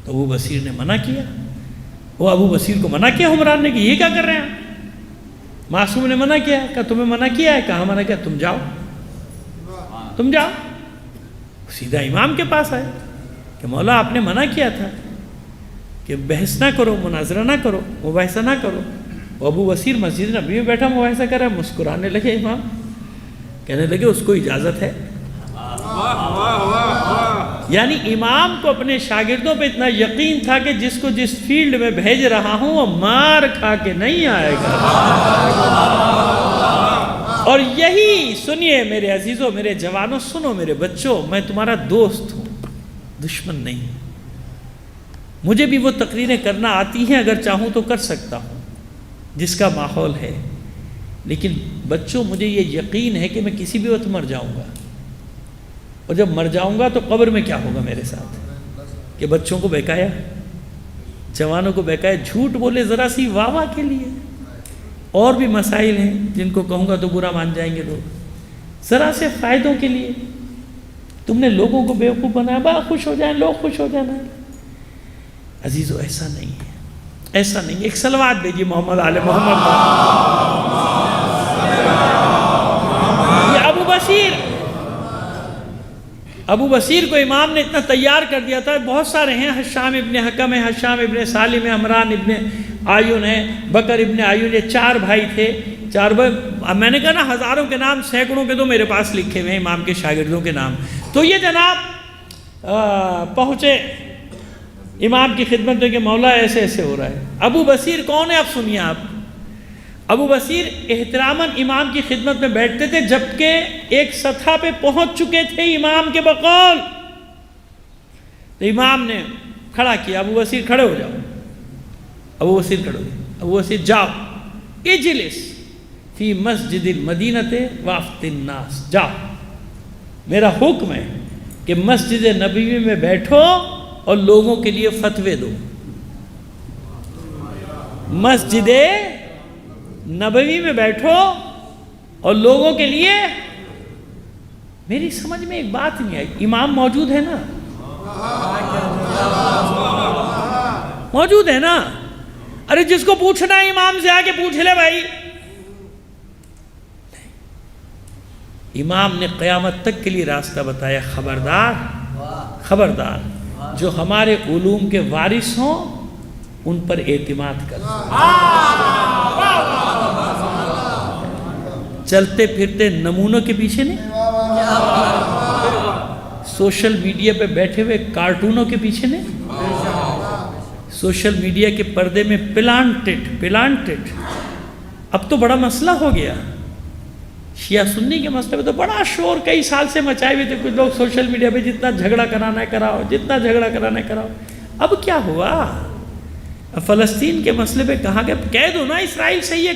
تو ابو بصیر نے منع کیا۔ وہ ابو بصیر کو منع کیا حمران نے کہ یہ کیا کر رہے ہیں؟ معصوم نے منع کیا، کہا تمہیں منع کیا ہے؟ کہاں منع کیا؟ تم جاؤ، تم جاؤ۔ سیدھا امام کے پاس آئے کہ مولا آپ نے منع کیا تھا کہ بحث نہ کرو، مناظرہ نہ کرو، مباحثہ نہ کرو۔ وہ ابو بصیر مسجد نبی میں بیٹھا مباحثہ کر رہا ہے، مسکرانے لگے امام، کہنے لگے اس کو اجازت ہے۔ یعنی امام کو اپنے شاگردوں پہ اتنا یقین تھا کہ جس کو جس فیلڈ میں بھیج رہا ہوں وہ مار کھا کے نہیں آئے گا۔ اور یہی سنیے میرے عزیزوں، میرے جوانوں، سنو میرے بچوں، میں تمہارا دوست ہوں، دشمن نہیں۔ مجھے بھی وہ تقریریں کرنا آتی ہیں، اگر چاہوں تو کر سکتا ہوں جس کا ماحول ہے، لیکن بچوں مجھے یہ یقین ہے کہ میں کسی بھی وقت مر جاؤں گا، اور جب مر جاؤں گا تو قبر میں کیا ہوگا میرے ساتھ؟ کہ بچوں کو بہکایا، جوانوں کو بہکایا، جھوٹ بولے ذرا سی واہ واہ کے لیے۔ اور بھی مسائل ہیں جن کو کہوں گا تو برا مان جائیں گے لوگ، ذرا سے فائدوں کے لیے تم نے لوگوں کو بیوقوف بنایا، بڑا خوش ہو جائیں لوگ، خوش ہو جانا ہے۔ عزیزو ایسا نہیں ہے، ایسا نہیں ہے۔ ایک صلوات بھیجیے محمد آل محمد۔ یہ ابو بصیر کو امام نے اتنا تیار کر دیا تھا، بہت سارے ہیں، حشام ابن حکم ہے، حشام ابن سالم ہے، عمران ابن عیون ہے، بکر ابن عیون، یہ چار بھائی تھے۔ چار بھائی، اب میں نے کہا نا ہزاروں کے نام، سینکڑوں کے تو میرے پاس لکھے ہوئے ہیں امام کے شاگردوں کے نام۔ تو یہ جناب پہنچے امام کی خدمت میں کہ مولا ایسے ایسے ہو رہا ہے۔ ابو بصیر کون ہے؟ اب سنیے آپ۔ ابو بصیر احتراماً امام کی خدمت میں بیٹھتے تھے، جبکہ ایک سطح پہ پہنچ چکے تھے امام کے بقول۔ تو امام نے کھڑا کیا، ابو بصیر کھڑے ہو جاؤ۔ ابو بصیر کھڑے ہو جاؤ۔ ابو بصیر جاؤ، اجلس فی مسجد المدینۃ وافت الناس، جاؤ، میرا حکم ہے کہ مسجد نبوی میں بیٹھو اور لوگوں کے لیے فتوے دو۔ مسجد نبوی میں بیٹھو اور لوگوں کے لیے۔ میری سمجھ میں ایک بات نہیں آئی، امام موجود ہے نا؟ موجود ہے نا؟ ارے جس کو پوچھنا ہے امام سے آ کے پوچھ لے بھائی۔ امام نے قیامت تک کے لیے راستہ بتایا، خبردار خبردار، جو ہمارے علوم کے وارث ہوں ان پر اعتماد کر، چلتے پھرتے نمونوں کے پیچھے نہیں، سوشل میڈیا پہ بیٹھے ہوئے کارٹونوں کے پیچھے نہیں، سوشل میڈیا کے پردے میں پلانٹڈ۔ اب تو بڑا مسئلہ ہو گیا، شیعہ سنی کے مسئلے میں تو بڑا شور کئی سال سے مچائے ہوئے تھے کچھ لوگ سوشل میڈیا پہ، جتنا جھگڑا کرانا ہے کراؤ، جتنا جھگڑا کرانا ہے کراؤ۔ اب کیا ہوا؟ فلسطین کے مسئلے پہ کہا کہ کہہ دو نا اسرائیل صحیح ہے،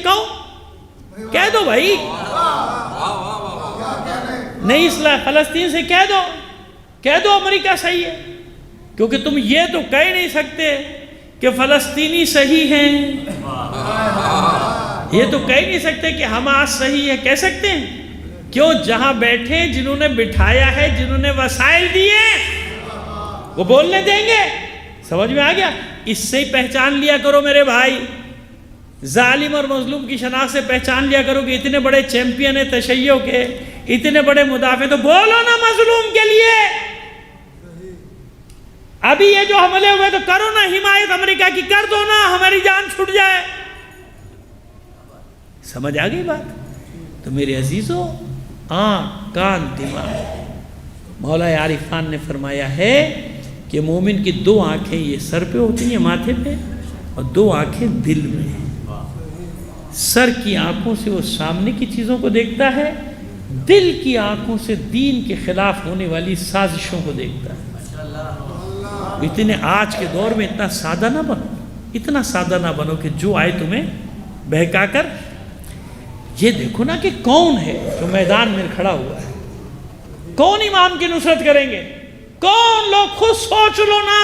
کہہ دو بھائی، نہیں فلسطین سے کہہ دو امریکہ صحیح ہے، کیونکہ تم یہ تو کہہ نہیں سکتے کہ فلسطینی صحیح ہیں، یہ تو کہہ نہیں سکتے کہ حماس صحیح ہے، کہہ سکتے ہیں؟ کیوں؟ جہاں بیٹھے، جنہوں نے بٹھایا ہے، جنہوں نے وسائل دیے، وہ بولنے دیں گے؟ سمجھ میں آ گیا؟ اس سے ہی پہچان لیا کرو میرے بھائی، ظالم اور مظلوم کی شناخت سے پہچان لیا کرو کہ اتنے بڑے چیمپئن ہیں تشیع کے، اتنے بڑے مدافع، تو بولو نا مظلوم کے لیے۔ ابھی یہ جو حملے ہوئے تو کرو نا حمایت امریکہ کی، کر دو نا، ہماری جان چھوٹ جائے۔ سمجھ آ گئی بات؟ تو میرے عزیزو، آنکھ، کان، دماغ، مولا عارفان نے فرمایا ہے کہ مومن کی دو آنکھیں یہ سر پہ ہوتی ہیں، ماتھے پہ، اور دو آنکھیں دل میں۔ سر کی آنکھوں سے وہ سامنے کی چیزوں کو دیکھتا ہے، دل کی آنکھوں سے دین کے خلاف ہونے والی سازشوں کو دیکھتا ہے۔ اتنے آج کے دور میں اتنا سادہ نہ بنو، اتنا سادہ نہ بنو کہ جو آئے تمہیں بہکا کر۔ یہ دیکھو نا کہ کون ہے جو میدان میں کھڑا ہوا ہے، کون امام کی نصرت کریں گے، کون لوگ، خود سوچ لو نا۔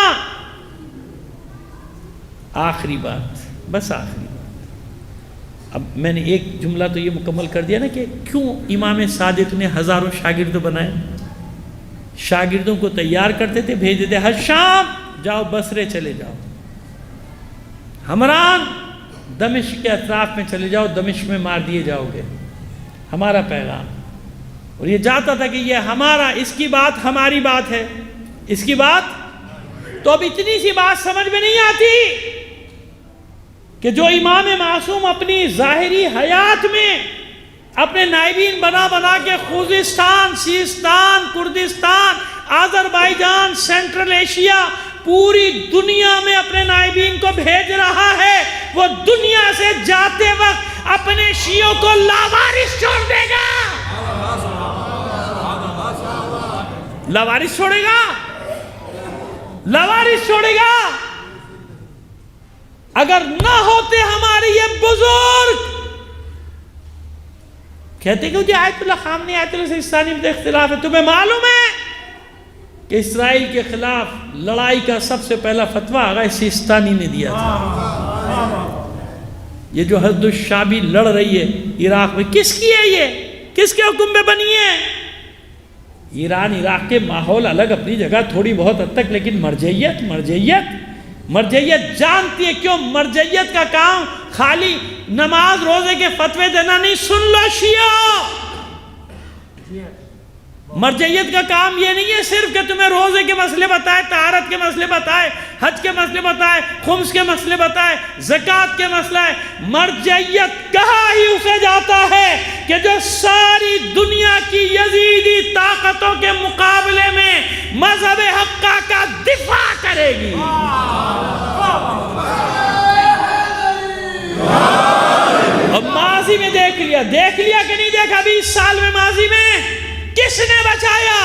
آخری بات، بس آخری بات، اب میں نے ایک جملہ تو یہ مکمل کر دیا نا کہ کیوں امام صادق نے ہزاروں شاگرد بنائے۔ شاگردوں کو تیار کرتے تھے، بھیج دیتے، حشام جاؤ بصرے چلے جاؤ، حمران دمشق کے اطراف میں چلے جاؤ، دمشق میں مار دیے جاؤ گے، ہمارا پیغام۔ اور یہ جاتا تھا کہ یہ ہمارا، اس کی بات ہماری بات ہے، اس کی بات۔ تو اب اتنی سی بات سمجھ میں نہیں آتی کہ جو امام معصوم اپنی ظاہری حیات میں اپنے نائبین بنا بنا کے خوزستان، Sistan, Kurdistan, Azerbaijan, central Asia, پوری دنیا میں اپنے نائبین کو بھیج رہا ہے، وہ دنیا سے جاتے وقت اپنے شیعوں کو لاوارث چھوڑ دے گا۔ لاوارث چھوڑے گا، لاوارث چھوڑے گا۔ اگر نہ ہوتے ہمارے یہ بزرگ، کہتے کہ آیت اللہ خامنی، آیت اللہ سیستانی میں اختلاف ہے، تمہیں معلوم ہے کہ اسرائیل کے خلاف لڑائی کا سب سے پہلا فتویٰ آغا سیستانی نے دیا تھا۔ یہ جو حد الشعبی لڑ رہی ہے عراق میں، کس کی ہے؟ یہ کس کے حکم میں بنی ہے؟ ایران عراق کے ماحول الگ اپنی جگہ تھوڑی بہت حد تک، لیکن مرجعیت جانتی ہے۔ کیوں؟ مرجعیت کا کام خالی نماز روزے کے فتوے دینا نہیں۔ سن لو شیعہ، مرجعیت کا کام یہ نہیں ہے صرف کہ تمہیں روزے کے مسئلے بتائے، طہارت کے مسئلے بتائے، حج کے مسئلے بتائے، خمس کے مسئلے بتائے، زکوٰۃ کے مسئلہ ہے۔ مرجعیت کہا ہی اسے جاتا ہے کہ جو ساری دنیا کی یزیدی طاقتوں کے مقابلے میں مذہب حقہ کا دفاع کرے گی۔ اب ماضی میں دیکھ لیا کہ نہیں دیکھا؟ 20 سال میں ماضی میں کس نے بچایا؟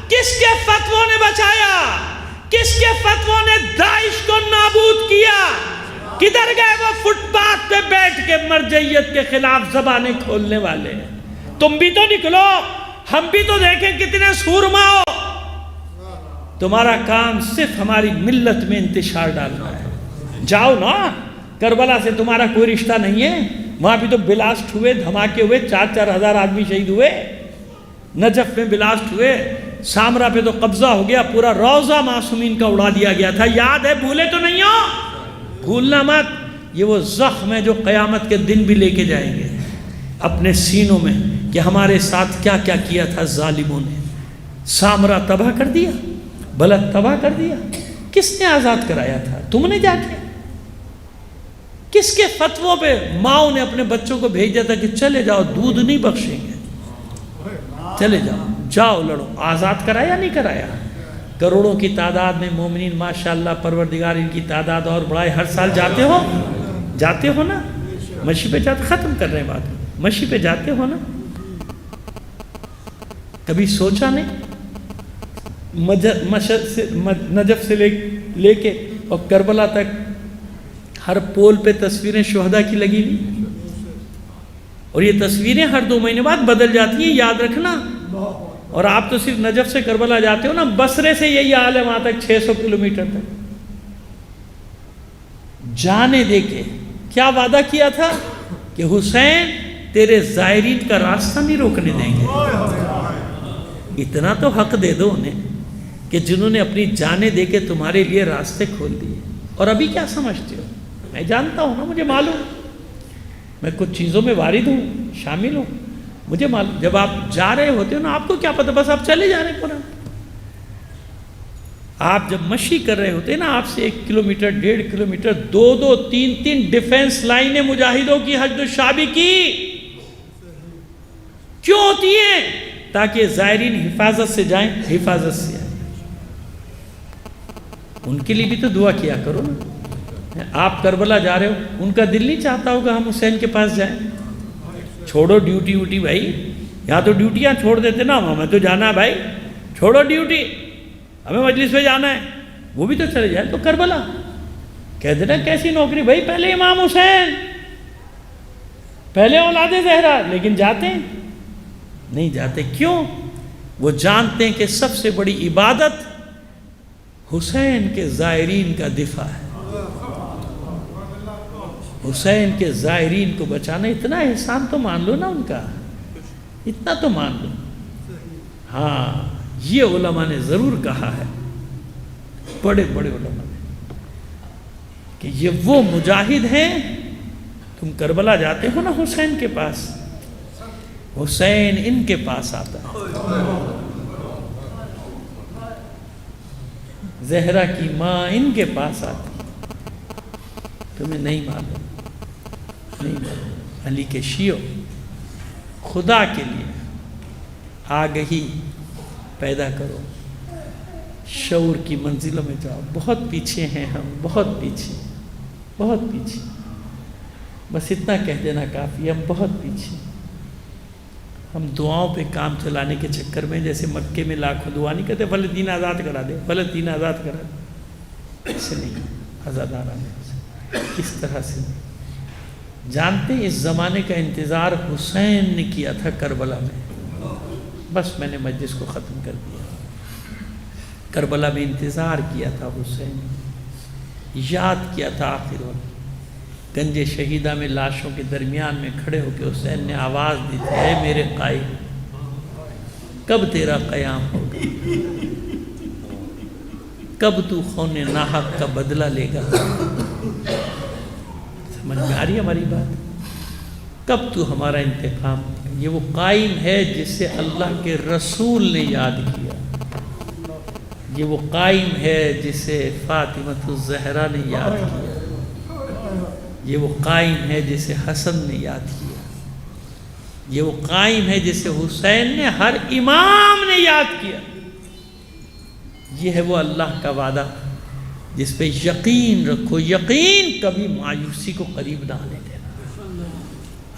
کس کے فتووں نے بچایا؟ کس کے فتووں نے داعش کو نابود کیا؟ کدھر گئے وہ فٹ پاتھ پہ بیٹھ کے مرجعیت کے خلاف زبانیں کھولنے والے؟ تم بھی تو نکلو، ہم بھی تو دیکھیں کتنے سورما ہو۔ تمہارا کام صرف ہماری ملت میں انتشار ڈالنا ہے۔ جاؤ نا، کربلا سے تمہارا کوئی رشتہ نہیں ہے؟ وہاں بھی تو بلاسٹ ہوئے، دھماکے ہوئے، 4-4 ہزار آدمی شہید ہوئے۔ نجف میں بلاسٹ ہوئے، سامرا پہ تو قبضہ ہو گیا، پورا روضہ معصومین کا اڑا دیا گیا تھا۔ یاد ہے؟ بھولے تو نہیں ہو؟ بھولنا مت۔ یہ وہ زخم ہے جو قیامت کے دن بھی لے کے جائیں گے اپنے سینوں میں کہ ہمارے ساتھ کیا کیا کیا تھا ظالموں نے۔ سامرا تباہ کر دیا، بلد تباہ کر دیا۔ کس نے آزاد کرایا تھا؟ تم نے جا کے؟ کس کے فتووں پہ ماؤں نے اپنے بچوں کو بھیج دیا تھا کہ چلے جاؤ، دودھ نہیں بخشیں گے، چلے جاؤ، جاؤ لڑو؟ آزاد کرایا نہیں کرایا؟ کروڑوں کی تعداد میں مومنین، ماشاءاللہ پروردگار ان کی تعداد اور بڑھائے۔ ہر سال جاتے ہو نا مشی پہ جاتے؟ ختم کر رہے ہیں بات، مشی پہ جاتے ہو نا؟ کبھی سوچا نہیں نجف سے لے کے اور کربلا تک ہر پول پہ تصویریں شہداء کی لگی ہوئی، اور یہ تصویریں ہر 2 مہینے بعد بدل جاتی ہیں، یاد رکھنا۔ اور آپ تو صرف نجف سے کربلا جاتے ہو نا، بصرے سے یہی حال ہے، وہاں تک 600 کلومیٹر تک جانے دے کے کیا وعدہ کیا تھا کہ حسین تیرے زائرین کا راستہ نہیں روکنے دیں گے. اتنا تو حق دے دو انہیں کہ جنہوں نے اپنی جانیں دے کے تمہارے لیے راستے کھول دیے. اور ابھی کیا سمجھتے ہو؟ میں جانتا ہوں نا، مجھے معلوم، میں کچھ چیزوں میں وارد ہوں، شامل ہوں، مجھے معلوم. جب آپ جا رہے ہوتے ہو نا، آپ کو کیا پتہ، بس آپ چلے جا رہے ہیں قرآن. آپ جب مشی کر رہے ہوتے ہیں نا، آپ سے 1 کلومیٹر 1.5 کلومیٹر 2 3 ڈیفنس لائنیں مجاہدوں کی حشد و شعبی کی کیوں ہوتی ہیں؟ تاکہ زائرین حفاظت سے جائیں، حفاظت سے آئیں. ان کے لیے بھی تو دعا کیا کرو نا. آپ کربلا جا رہے ہو، ان کا دل نہیں چاہتا ہوگا ہم حسین کے پاس جائیں. چھوڑو ڈیوٹی ووٹی بھائی، یہاں تو ڈیوٹیاں چھوڑ دیتے نا، ہمیں تو جانا ہے بھائی، چھوڑو ڈیوٹی، ہمیں مجلس میں جانا ہے. وہ بھی تو چلے جائیں. تو کربلا کہہ دینا کیسی نوکری بھائی، پہلے امام حسین، پہلے اولاد زہرا، لیکن جاتے ہیں نہیں جاتے. کیوں؟ وہ جانتے ہیں کہ سب سے بڑی عبادت حسین کے زائرین کا دفاع ہے. حسین کے زائرین کو بچانا. اتنا احسان تو مان لو نا ان کا، اتنا تو مان لو. ہاں، یہ علماء نے ضرور کہا ہے، بڑے بڑے علماء نے، کہ یہ وہ مجاہد ہیں. تم کربلا جاتے ہو نا حسین کے پاس، حسین ان کے پاس آتا ہے. زہرا کی ماں ان کے پاس آتی. تمہیں نہیں معلوم، نہیں معلوم. علی کے شیعوں، خدا کے لیے آگہی پیدا کرو، شعور کی منزلوں میں جاؤ. بہت پیچھے ہیں ہم، بہت پیچھے، بہت پیچھے. بس اتنا کہہ دینا کافی، ہم بہت پیچھے. ہم دعاؤں پہ کام چلانے کے چکر میں، جیسے مکے میں لاکھوں دعا نہیں کہتے فلسطین آزاد کرا دے، فلسطین آزاد کرا دے، ایسے نہیں. آزادارہ کس طرح سے جانتے ہیں؟ اس زمانے کا انتظار حسین نے کیا تھا کربلا میں. بس میں نے مجلس کو ختم کر دیا. کربلا میں انتظار کیا تھا حسین، یاد کیا تھا آخر وقت. گنج شہیدہ میں لاشوں کے درمیان میں کھڑے ہو کے حسین نے آواز دی تھی، اے میرے قائد، کب تیرا قیام ہوگا؟ کب تو خون ناحق کا بدلہ لے گا؟ سمجھ میں آ رہی ہے ہماری بات؟ کب تو ہمارا انتقام؟ یہ وہ قائم ہے جسے اللہ کے رسول نے یاد کیا. یہ وہ قائم ہے جسے فاطمۃ الزہرا نے یاد کیا. یہ وہ قائم ہے جسے حسن نے یاد کیا. یہ وہ قائم ہے جسے حسین نے، ہر امام نے یاد کیا. یہ ہے وہ اللہ کا وعدہ جس پہ یقین رکھو. یقین کبھی مایوسی کو قریب نہ آنے دینا.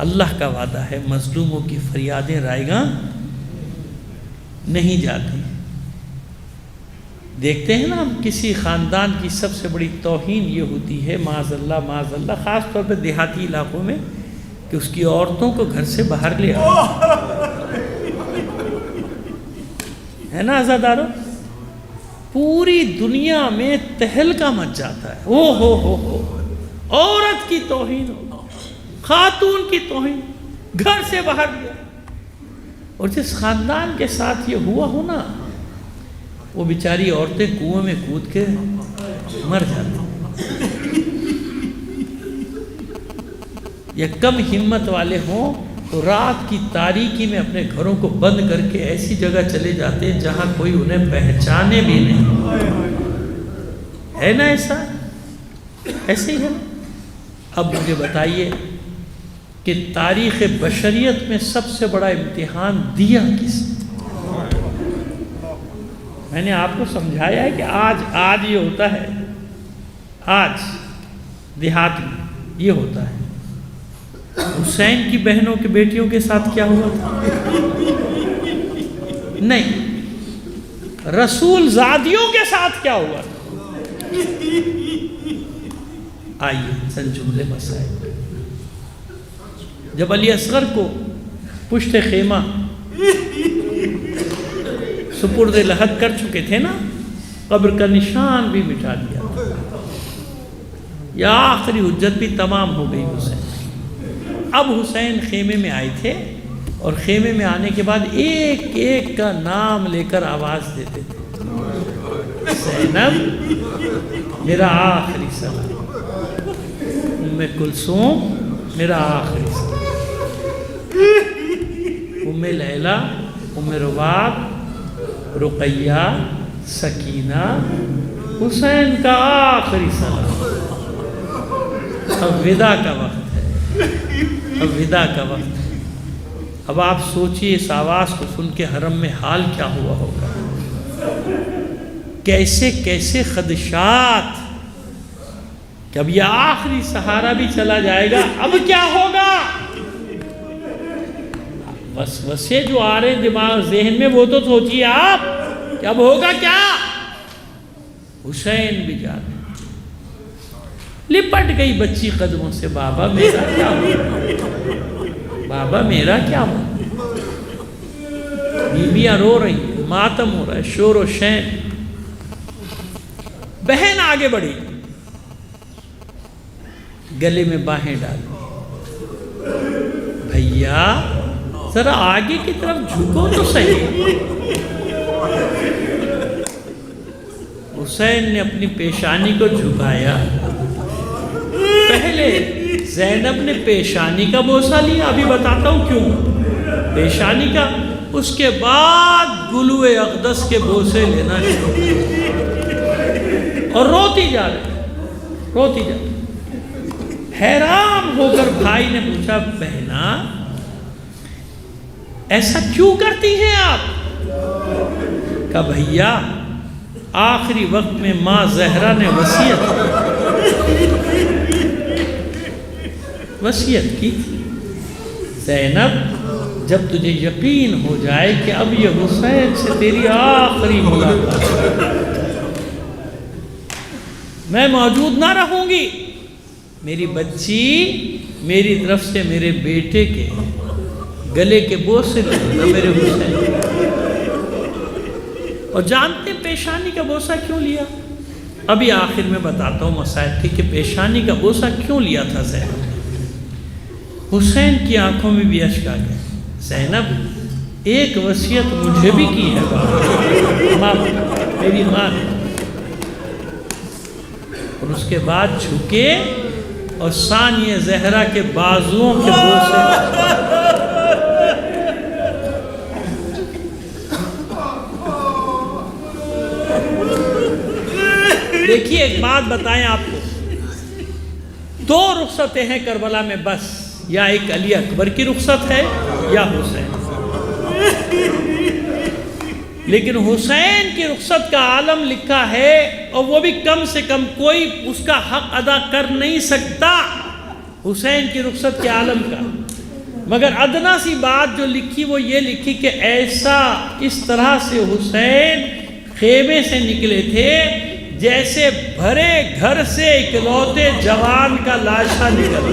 اللہ کا وعدہ ہے، مظلوموں کی فریادیں رائیگاں نہیں جاتی. دیکھتے ہیں نا ہم، کسی خاندان کی سب سے بڑی توہین یہ ہوتی ہے، معاذ اللہ معاذ اللہ، خاص طور پہ دیہاتی علاقوں میں، کہ اس کی عورتوں کو گھر سے باہر لے آؤ. ہے نا عزادارو؟ پوری دنیا میں تہلکہ مچ جاتا ہے. ہو عورت کی توہین ہو، خاتون کی توہین، گھر سے باہر لیا. اور جس خاندان کے ساتھ یہ ہوا ہو نا، وہ بیچاری عورتیں کنویں میں کود کے مر جاتی. یا کم ہمت والے ہوں تو رات کی تاریکی میں اپنے گھروں کو بند کر کے ایسی جگہ چلے جاتے ہیں جہاں کوئی انہیں پہچانے بھی نہیں. ہے نا ایسا؟ ایسے ہی ہے. اب مجھے بتائیے کہ تاریخ بشریت میں سب سے بڑا امتحان دیا کس؟ میں نے آپ کو سمجھایا ہے کہ آج یہ ہوتا ہے. آج دیہات میں یہ ہوتا ہے. حسین کی بہنوں کے بیٹیوں کے ساتھ کیا ہوا تھا؟ نہیں. رسول زادیوں کے ساتھ کیا ہوا تھا؟ آئیے چند جملے مسائل. جب علی اصغر کو پشت خیمہ سپرد لحد کر چکے تھے نا، قبر کا نشان بھی مٹا دیا، یا آخری حجت بھی تمام ہو گئی حسین. اب حسین خیمے میں آئے تھے اور خیمے میں آنے کے بعد ایک ایک کا نام لے کر آواز دیتے تھے، زینب میرا آخری سلام، ام کلثوم میرا آخری سلام، ام لیلہ، ام رباب، رقیہ، سکینہ، حسین کا آخری سلام۔ اب وداع کا وقت ہے، اب وداع کا وقت ہے۔ اب آپ سوچئے اس آواز کو سن کے حرم میں حال کیا ہوا ہوگا، کیسے کیسے خدشات کہ اب یہ آخری سہارا بھی چلا جائے گا، اب کیا ہوگا؟ وسوسے جو آ رہے ہیں دماغ ذہن میں وہ تو سوچئے آپ کہ اب ہوگا کیا؟ حسین بھی جا رہے، لپٹ گئی بچی قدموں سے، بابا میرا کیا ہوا، بابا میرا کیا ہوا؟ بیویاں رو رہی ہیں، ماتم ہو رہا ہے، شور و شین۔ بہن آگے بڑھی، گلے میں باہیں ڈالی، بھیا ذرا آگے کی طرف جھکو تو صحیح۔ حسین نے اپنی پیشانی کو جھکایا، پہلے زینب نے پیشانی کا بوسہ لیا، ابھی بتاتا ہوں کیوں، پیشانی کا، اس کے بعد گلو اقدس کے بوسے لینا شروع اور روتی جا رہی، روتی جا رہی۔ حیران ہو کر بھائی نے پوچھا، بہنا ایسا کیوں کرتی ہیں آپ؟ کہا بھیا آخری وقت میں ماں زہرا نے وصیت کی تھی، زینب جب تجھے یقین ہو جائے کہ اب یہ حسین سے تیری آخری ملاقات میں موجود نہ رہوں گی، میری بچی میری طرف سے میرے بیٹے کے گلے کے بوسے لینا میرے حسین۔ اور جانتے پیشانی کا بوسہ کیوں لیا؟ ابھی آخر میں بتاتا ہوں مسائل تھی کہ پیشانی کا بوسہ کیوں لیا تھا زینب۔ حسین کی آنکھوں میں بھی اشک آ گئے، زینب ایک وصیت مجھے بھی کی ہے ماں، میری ماں نے۔ اور اس کے بعد جھکے اور ثانیہ زہرا کے بازوؤں کے بوسے۔ دیکھیے ایک بات بتائیں آپ کو، دو رخصتیں ہیں کربلا میں بس، یا ایک علی اکبر کی رخصت ہے یا حسین، لیکن حسین کی رخصت کا عالم لکھا ہے اور وہ بھی کم سے کم کوئی اس کا حق ادا کر نہیں سکتا حسین کی رخصت کے عالم کا، مگر ادنا سی بات جو لکھی وہ یہ لکھی کہ ایسا اس طرح سے حسین خیمے سے نکلے تھے جیسے بھرے گھر سے اکلوتے جوان کا لاشا نکل۔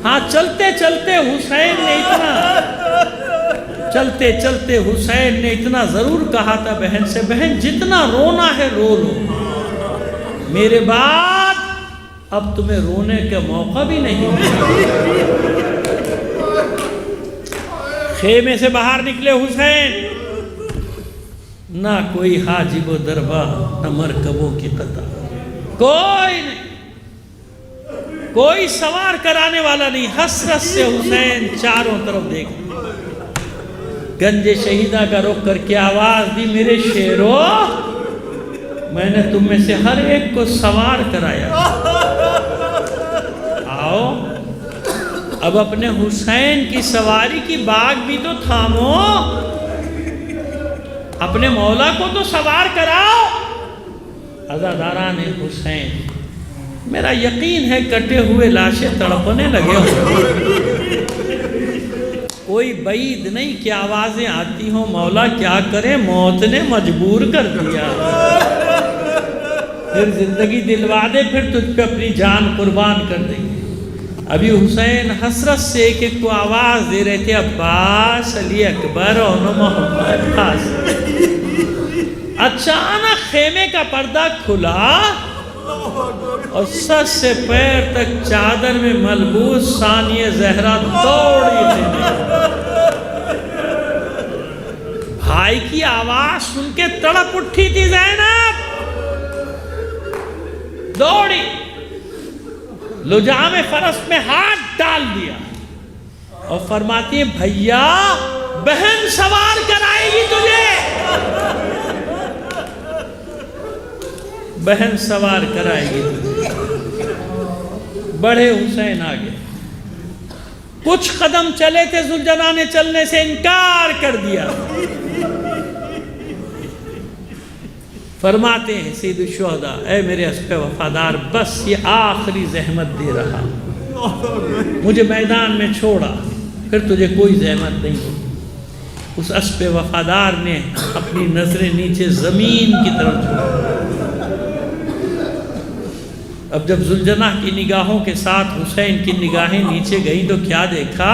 ہاں چلتے چلتے حسین نے اتنا ضرور کہا تھا بہن سے، بہن جتنا رونا ہے رو لو، میرے بعد اب تمہیں رونے کا موقع بھی نہیں ملے۔ خیمے سے باہر نکلے حسین، نہ کوئی حاجب و دربار، نہ مرکبوں کی قطار، کوئی نہیں، کوئی سوار کرانے والا نہیں۔ حسرت سے حسین چاروں طرف دیکھ، گنج شہیدہ کا رخ کر کے آواز دی، میرے شیرو میں نے تم میں سے ہر ایک کو سوار کرایا، آؤ اب اپنے حسین کی سواری کی باغ بھی تو تھامو، اپنے مولا کو تو سوار کراؤ۔ عزاداران حسین، میرا یقین ہے کٹے ہوئے لاشیں تڑپنے لگے ہو، کوئی بعید نہیں کہ آوازیں آتی ہوں، مولا کیا کرے موت نے مجبور کر دیا، پھر زندگی دلوا دے، پھر تجھ پہ اپنی جان قربان کر دیں گے۔ ابھی حسین حسرت سے ایک ایک کو آواز دے رہے تھے، عباس، علی اکبر اور محمد قاسم۔ اچانک خیمے کا پردہ کھلا اور سر سے پیر تک چادر میں ملبوس ثانیہ زہرا دوڑی تھی۔ بھائی کی آواز سن کے تڑپ اٹھی تھی زینب، دوڑی، لجام فرس میں ہاتھ ڈال دیا اور فرماتی ہے بھیا بہن سوار کرائے گی تجھے، بہن سوار کرائے گی تجھے۔ بڑھے حسین آگے، کچھ قدم چلے تھے، ذوالجناح نے چلنے سے انکار کر دیا۔ فرماتے ہیں سید الشہداء، اے میرے اسپِ وفادار، بس یہ آخری زحمت دے رہا، مجھے میدان میں چھوڑا، پھر تجھے کوئی زحمت نہیں ہوگی۔ اس اسپِ وفادار نے اپنی نظریں نیچے زمین کی طرف چھوڑا۔ اب جب ذوالجناح کی نگاہوں کے ساتھ حسین کی نگاہیں نیچے گئیں تو کیا دیکھا؟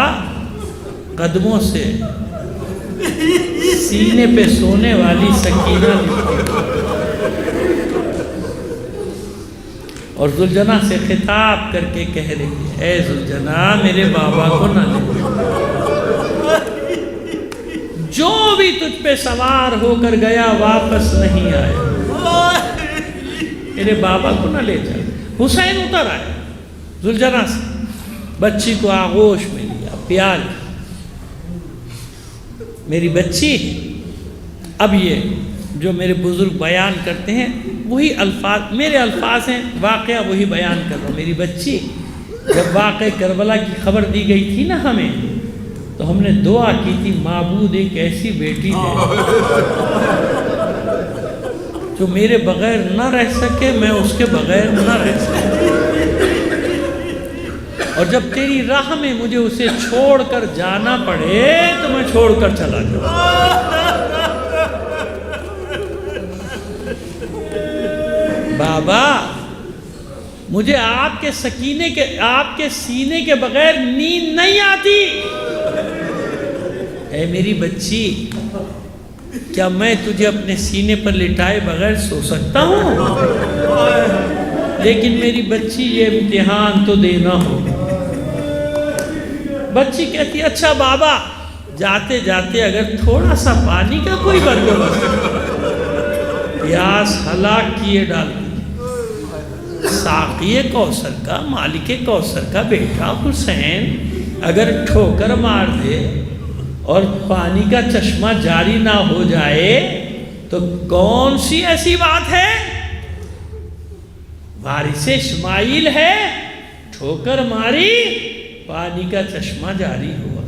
قدموں سے سینے پہ سونے والی سکینہ اور ذوالجناح سے خطاب کر کے کہہ رہی ہے، اے ذوالجناح میرے بابا کو نہ لے، جو بھی تجھ پہ سوار ہو کر گیا واپس نہیں آیا، میرے بابا کو نہ لے جا۔ حسین اتر آئے ذوالجناح سے، بچی کو آغوش میں لیا، پیار میری بچی۔ اب یہ جو میرے بزرگ بیان کرتے ہیں وہی الفاظ میرے الفاظ ہیں، واقعہ وہی بیان کر رہا ہوں۔ میری بچی، جب واقع کربلا کی خبر دی گئی تھی نا ہمیں، تو ہم نے دعا کی تھی معبود ایک ایسی بیٹی دے جو میرے بغیر نہ رہ سکے، میں اس کے بغیر نہ رہ سکے، اور جب تیری راہ میں مجھے اسے چھوڑ کر جانا پڑے تو میں چھوڑ کر چلا جاؤں۔ بابا مجھے آپ کے سینے کے بغیر نیند نہیں آتی۔ اے میری بچی، کیا میں تجھے اپنے سینے پر لٹائے بغیر سو سکتا ہوں؟ لیکن میری بچی یہ امتحان تو دینا ہو۔ بچی کہتی اچھا بابا، جاتے جاتے اگر تھوڑا سا پانی کا کوئی بندوبست، پیاس ہلاک کیے ڈال دی۔ ساقی کوثر کا، مالک کوثر کا بیٹا حسین اگر ٹھوکر مار دے اور پانی کا چشمہ جاری نہ ہو جائے تو کون سی ایسی بات ہے؟ وارث اسماعیل ہے، ٹھوکر ماری، پانی کا چشمہ جاری ہوا۔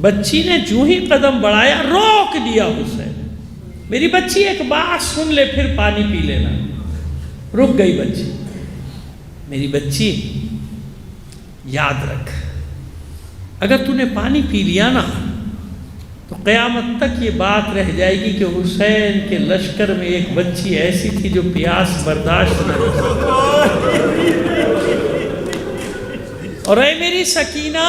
بچی نے جو ہی قدم بڑھایا روک دیا حسین۔ میری بچی ایک بات سن لے پھر پانی پی لینا۔ رک گئی بچی۔ میری بچی یاد رکھ، اگر تو نے پانی پی لیا نا تو قیامت تک یہ بات رہ جائے گی کہ حسین کے لشکر میں ایک بچی ایسی تھی جو پیاس برداشت نہ کر سکتی۔ اور اے میری سکینہ،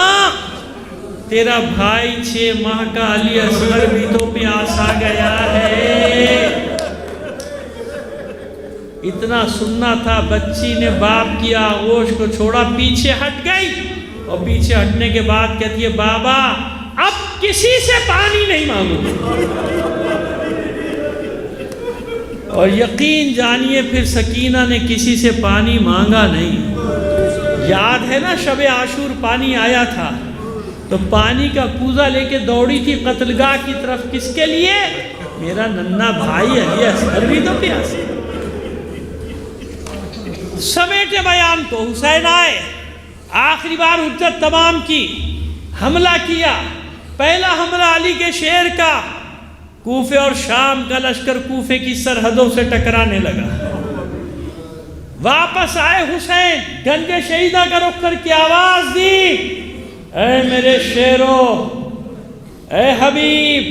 تیرا بھائی 6 ماہ کا علی اصغر بھی تو پیاسا گیا ہے۔ اتنا سننا تھا، بچی نے باپ کی آغوش کو چھوڑا، پیچھے ہٹ گئی، اور پیچھے ہٹنے کے بعد کہتی ہے بابا اب کسی سے پانی نہیں مانگوں۔ اور یقین جانیے پھر سکینہ نے کسی سے پانی مانگا نہیں۔ یاد ہے نا شب عاشور پانی آیا تھا تو پانی کا کوزہ لے کے دوڑی تھی قتلگاہ کی طرف، کس کے لیے؟ میرا ننھا بھائی علی اصغر بھی تو پیاسا۔ سمیٹے بیان کو، حسین آئے، آخری بار حجت تمام کی، حملہ کیا۔ پہلا حملہ علی کے شیر کا، کوفے اور شام کا لشکر کوفے کی سرحدوں سے ٹکرانے لگا۔ واپس آئے حسین، گنج شہیدہ کا رخ کر کے آواز دی، اے میرے شیرو، اے حبیب،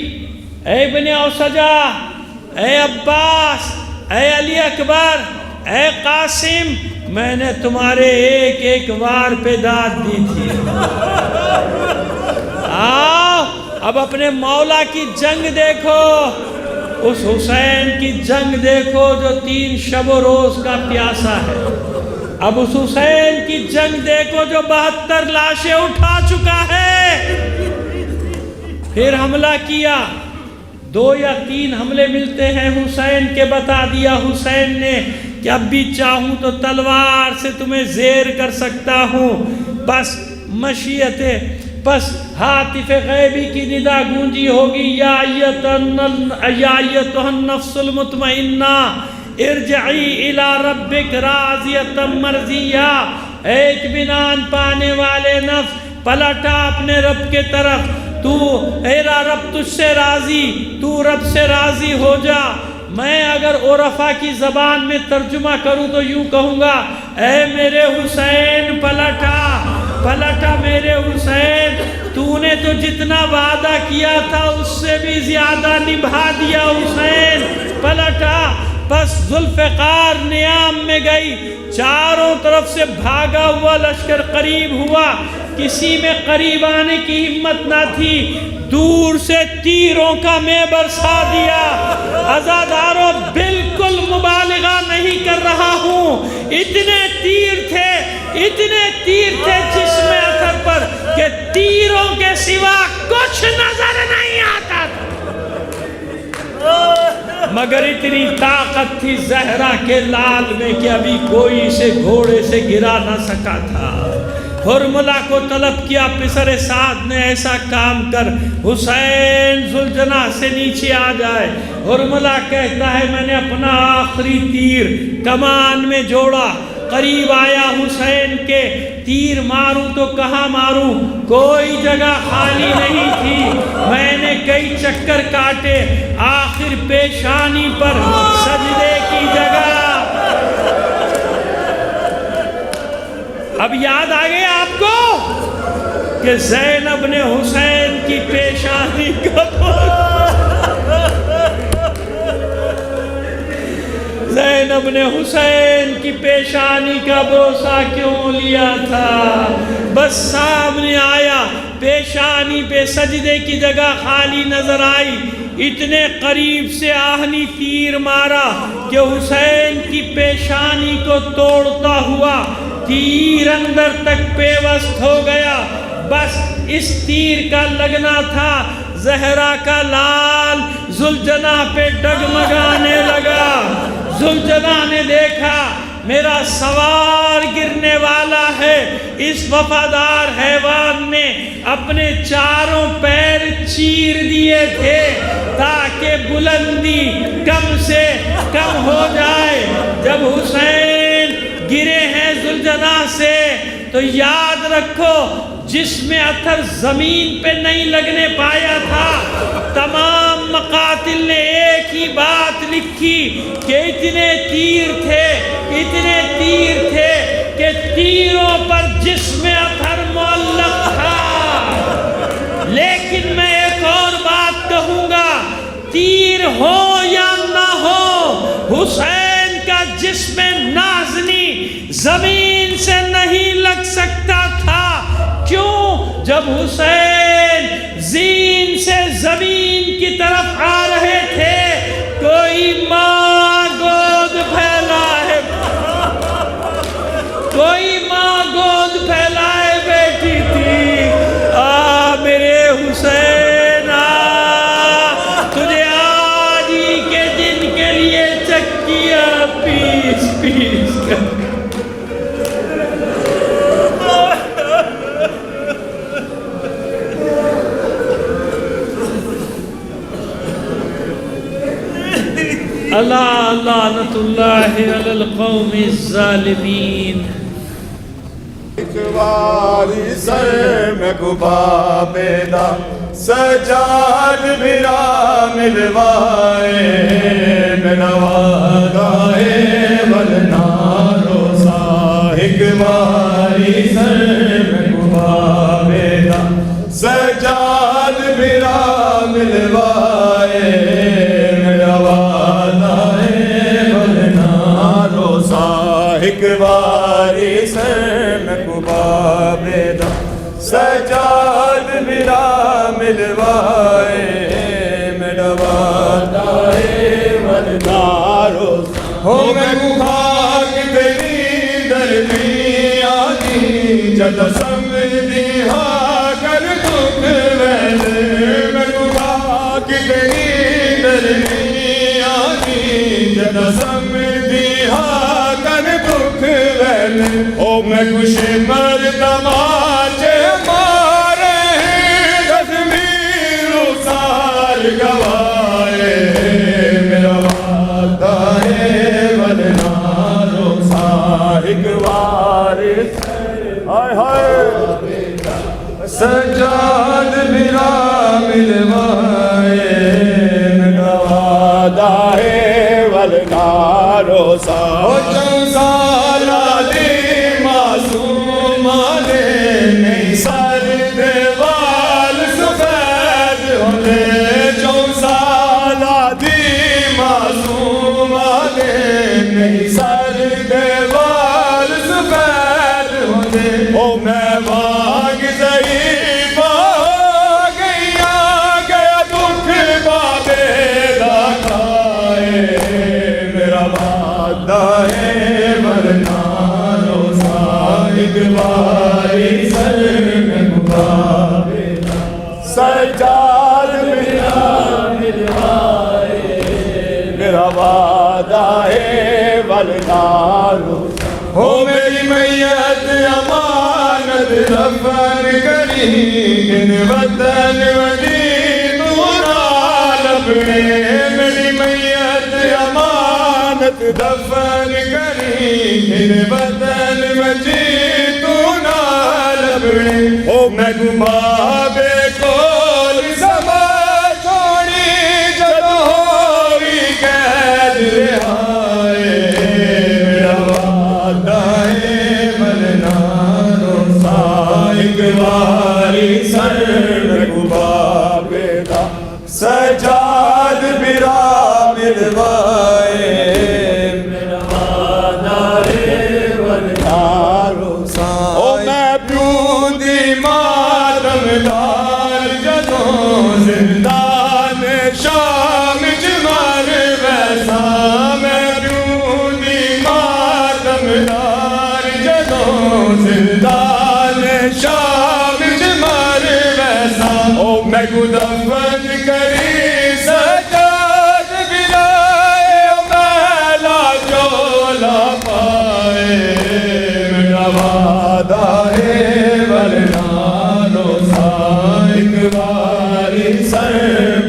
اے ابن اوسجہ، اے عباس، اے علی اکبر، اے قاسم، میں نے تمہارے ایک ایک وار پہ داد دی تھی۔ آؤ اب اپنے مولا کی جنگ دیکھو۔ اس حسین کی جنگ دیکھو جو 3 شب و روز کا پیاسا ہے. اب اس حسین کی جنگ دیکھو جو 72 لاشیں اٹھا چکا ہے. پھر حملہ کیا. 2 یا 3 حملے ملتے ہیں حسین کے. بتا دیا حسین نے کہ اب بھی چاہوں تو تلوار سے تمہیں زیر کر سکتا ہوں. بس مشیت ہے. بس ہاتف غیبی کی ندا گونجی ہوگی یا ایتها النفس المطمئنہ ارجعی الی ربک راضیۃ مرضیہ. ایک اطمینان پانے والے نفس پلٹا اپنے رب کے طرف. تو میرا رب تجھ سے راضی, تو رب سے راضی ہو جا. میں اگر عرفا کی زبان میں ترجمہ کروں تو یوں کہوں گا اے میرے حسین پلٹا پلٹا میرے حسین, تو نے تو جتنا وعدہ کیا تھا اس سے بھی زیادہ نبھا دیا حسین پلٹا. بس ذوالفقار نیام میں گئی. چاروں طرف سے بھاگا ہوا لشکر قریب ہوا. کسی میں قریب آنے کی ہمت نہ تھی. دور سے تیروں کا میں برسا دیا. عزاداروں بالکل مبالغہ نہیں کر رہا ہوں. اتنے تیر تھے جسم اثر پر کہ تیروں کے سوا کچھ نظر نہیں آتا تھا. مگر اتنی طاقت تھی زہرا کے لال میں کہ ابھی کوئی اسے گھوڑے سے گرا نہ سکا تھا. حرملہ کو طلب کیا پسر سعد نے ایسا کام کر حسین ذوالجناح سے نیچے آ جائے. حرملہ کہتا ہے میں نے اپنا آخری تیر کمان میں جوڑا. قریب آیا حسین کے. تیر ماروں تو کہاں ماروں, کوئی جگہ خالی نہیں تھی. میں نے کئی چکر کاٹے. آخر پیشانی پر سجدے کی جگہ. اب یاد آ گیا آپ کو کہ زینب نے حسین کی پیشانی کا زینب نے حسین کی پیشانی کا بھروسہ کیوں لیا تھا؟ بس سامنے آیا, پیشانی پہ سجدے کی جگہ خالی نظر آئی. اتنے قریب سے آہنی تیر مارا کہ حسین کی پیشانی کو توڑتا ہوا تیر اندر تک پیوست ہو گیا. بس اس تیر کا لگنا تھا. زہرا کا لال ذوالجناح پہ ڈگمگانے لگا. ذوالجناح نے دیکھا میرا سوار گرنے والا ہے. اس وفادار حیوان نے اپنے چاروں پیر چیر دیے تھے تاکہ بلندی کم سے کم ہو جائے. جب حسین گرے ہیں ذوالجناح سے تو یاد رکھو جسم اثر زمین پہ نہیں لگنے پایا تھا. تمام مقاتل نے ایک ہی بات لکھی کہ اتنے تیر تھے کہ تیروں پر جسم اثر معلق تھا. لیکن میں ایک اور بات کہوں گا, تیر ہو یا نہ ہو, حسین کا جسم نازنی زمین سے نہیں لگ سکتا تھا. کیوں؟ جب حسین زین سے زمین کی طرف آ رہے تھے کوئی ماں گود پھیلائے بیٹھی تھی. میرے حسین تجھے آج ہی کے دن کے لیے چکیا پیس کر اللہ لعنت اللہ علی القوم الظالمین.
اقبالی سر میں گبا پیدا سجاد میرا ملوائے میرا وعدہ ولنا روزہ. اقبالی سر میں گبا پیدا سجاد میرا ملوائے میرا وعدہ ولنا روزہ. اقبالی سر بیدا سجاد میرا ملوائے میرا وعدہ ہو میں خاک تیری درمی آدھی جد سمجھی ہاں کر دکھ ویلے میں خاک تیری درمی آدھی جد سمجھی ہاں کر دکھ ویلے او میں خوش مردما گوائے میرا وعدہ ہے ولنارو سارگ وارث ہائے ہائے سجاد میرا ملوائے میرا وعدہ ہے ولنارو سارا دی معصوم آلے نہیں سر دیوال سفید ہونے نہیں سر دیوال سفید ہونے او میں واگ ضعیف ہو گیا دکھ بابے دا کھائے میرا وعدہ ہے ورنہ روزہ اقباری سر میں مبابے سجاد میرا ملوائے میرا وعدہ ہے ولنارو ہو میری میت امانت دفن کری گن وطن ودین نال اپنے میری میت امانت دفن کری گن وطن ودین نال اپنے او میں گمابے کول سما چھوڑی جب ہوئی قید رہائے میرا وعدہ ہے ولنارو اقباری سر گبابے دا سجاد برا ملوائے میرا وعدہ ہے ولنارو او میں پیوندی ماتم دار جدوں زندان شام جمر ویسا میں پیوندی ماتم دار جدوں زندان شام جمر ویسا او میں کو دفن کری سجاد بلائے میلا چولا پائے میرا وعدہ ہے ولنارو اقباری سر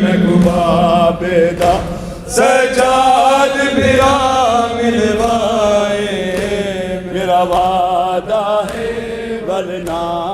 میں گبابے دا سجاد میرا ملوائے میرا وعدہ ہے ولنارو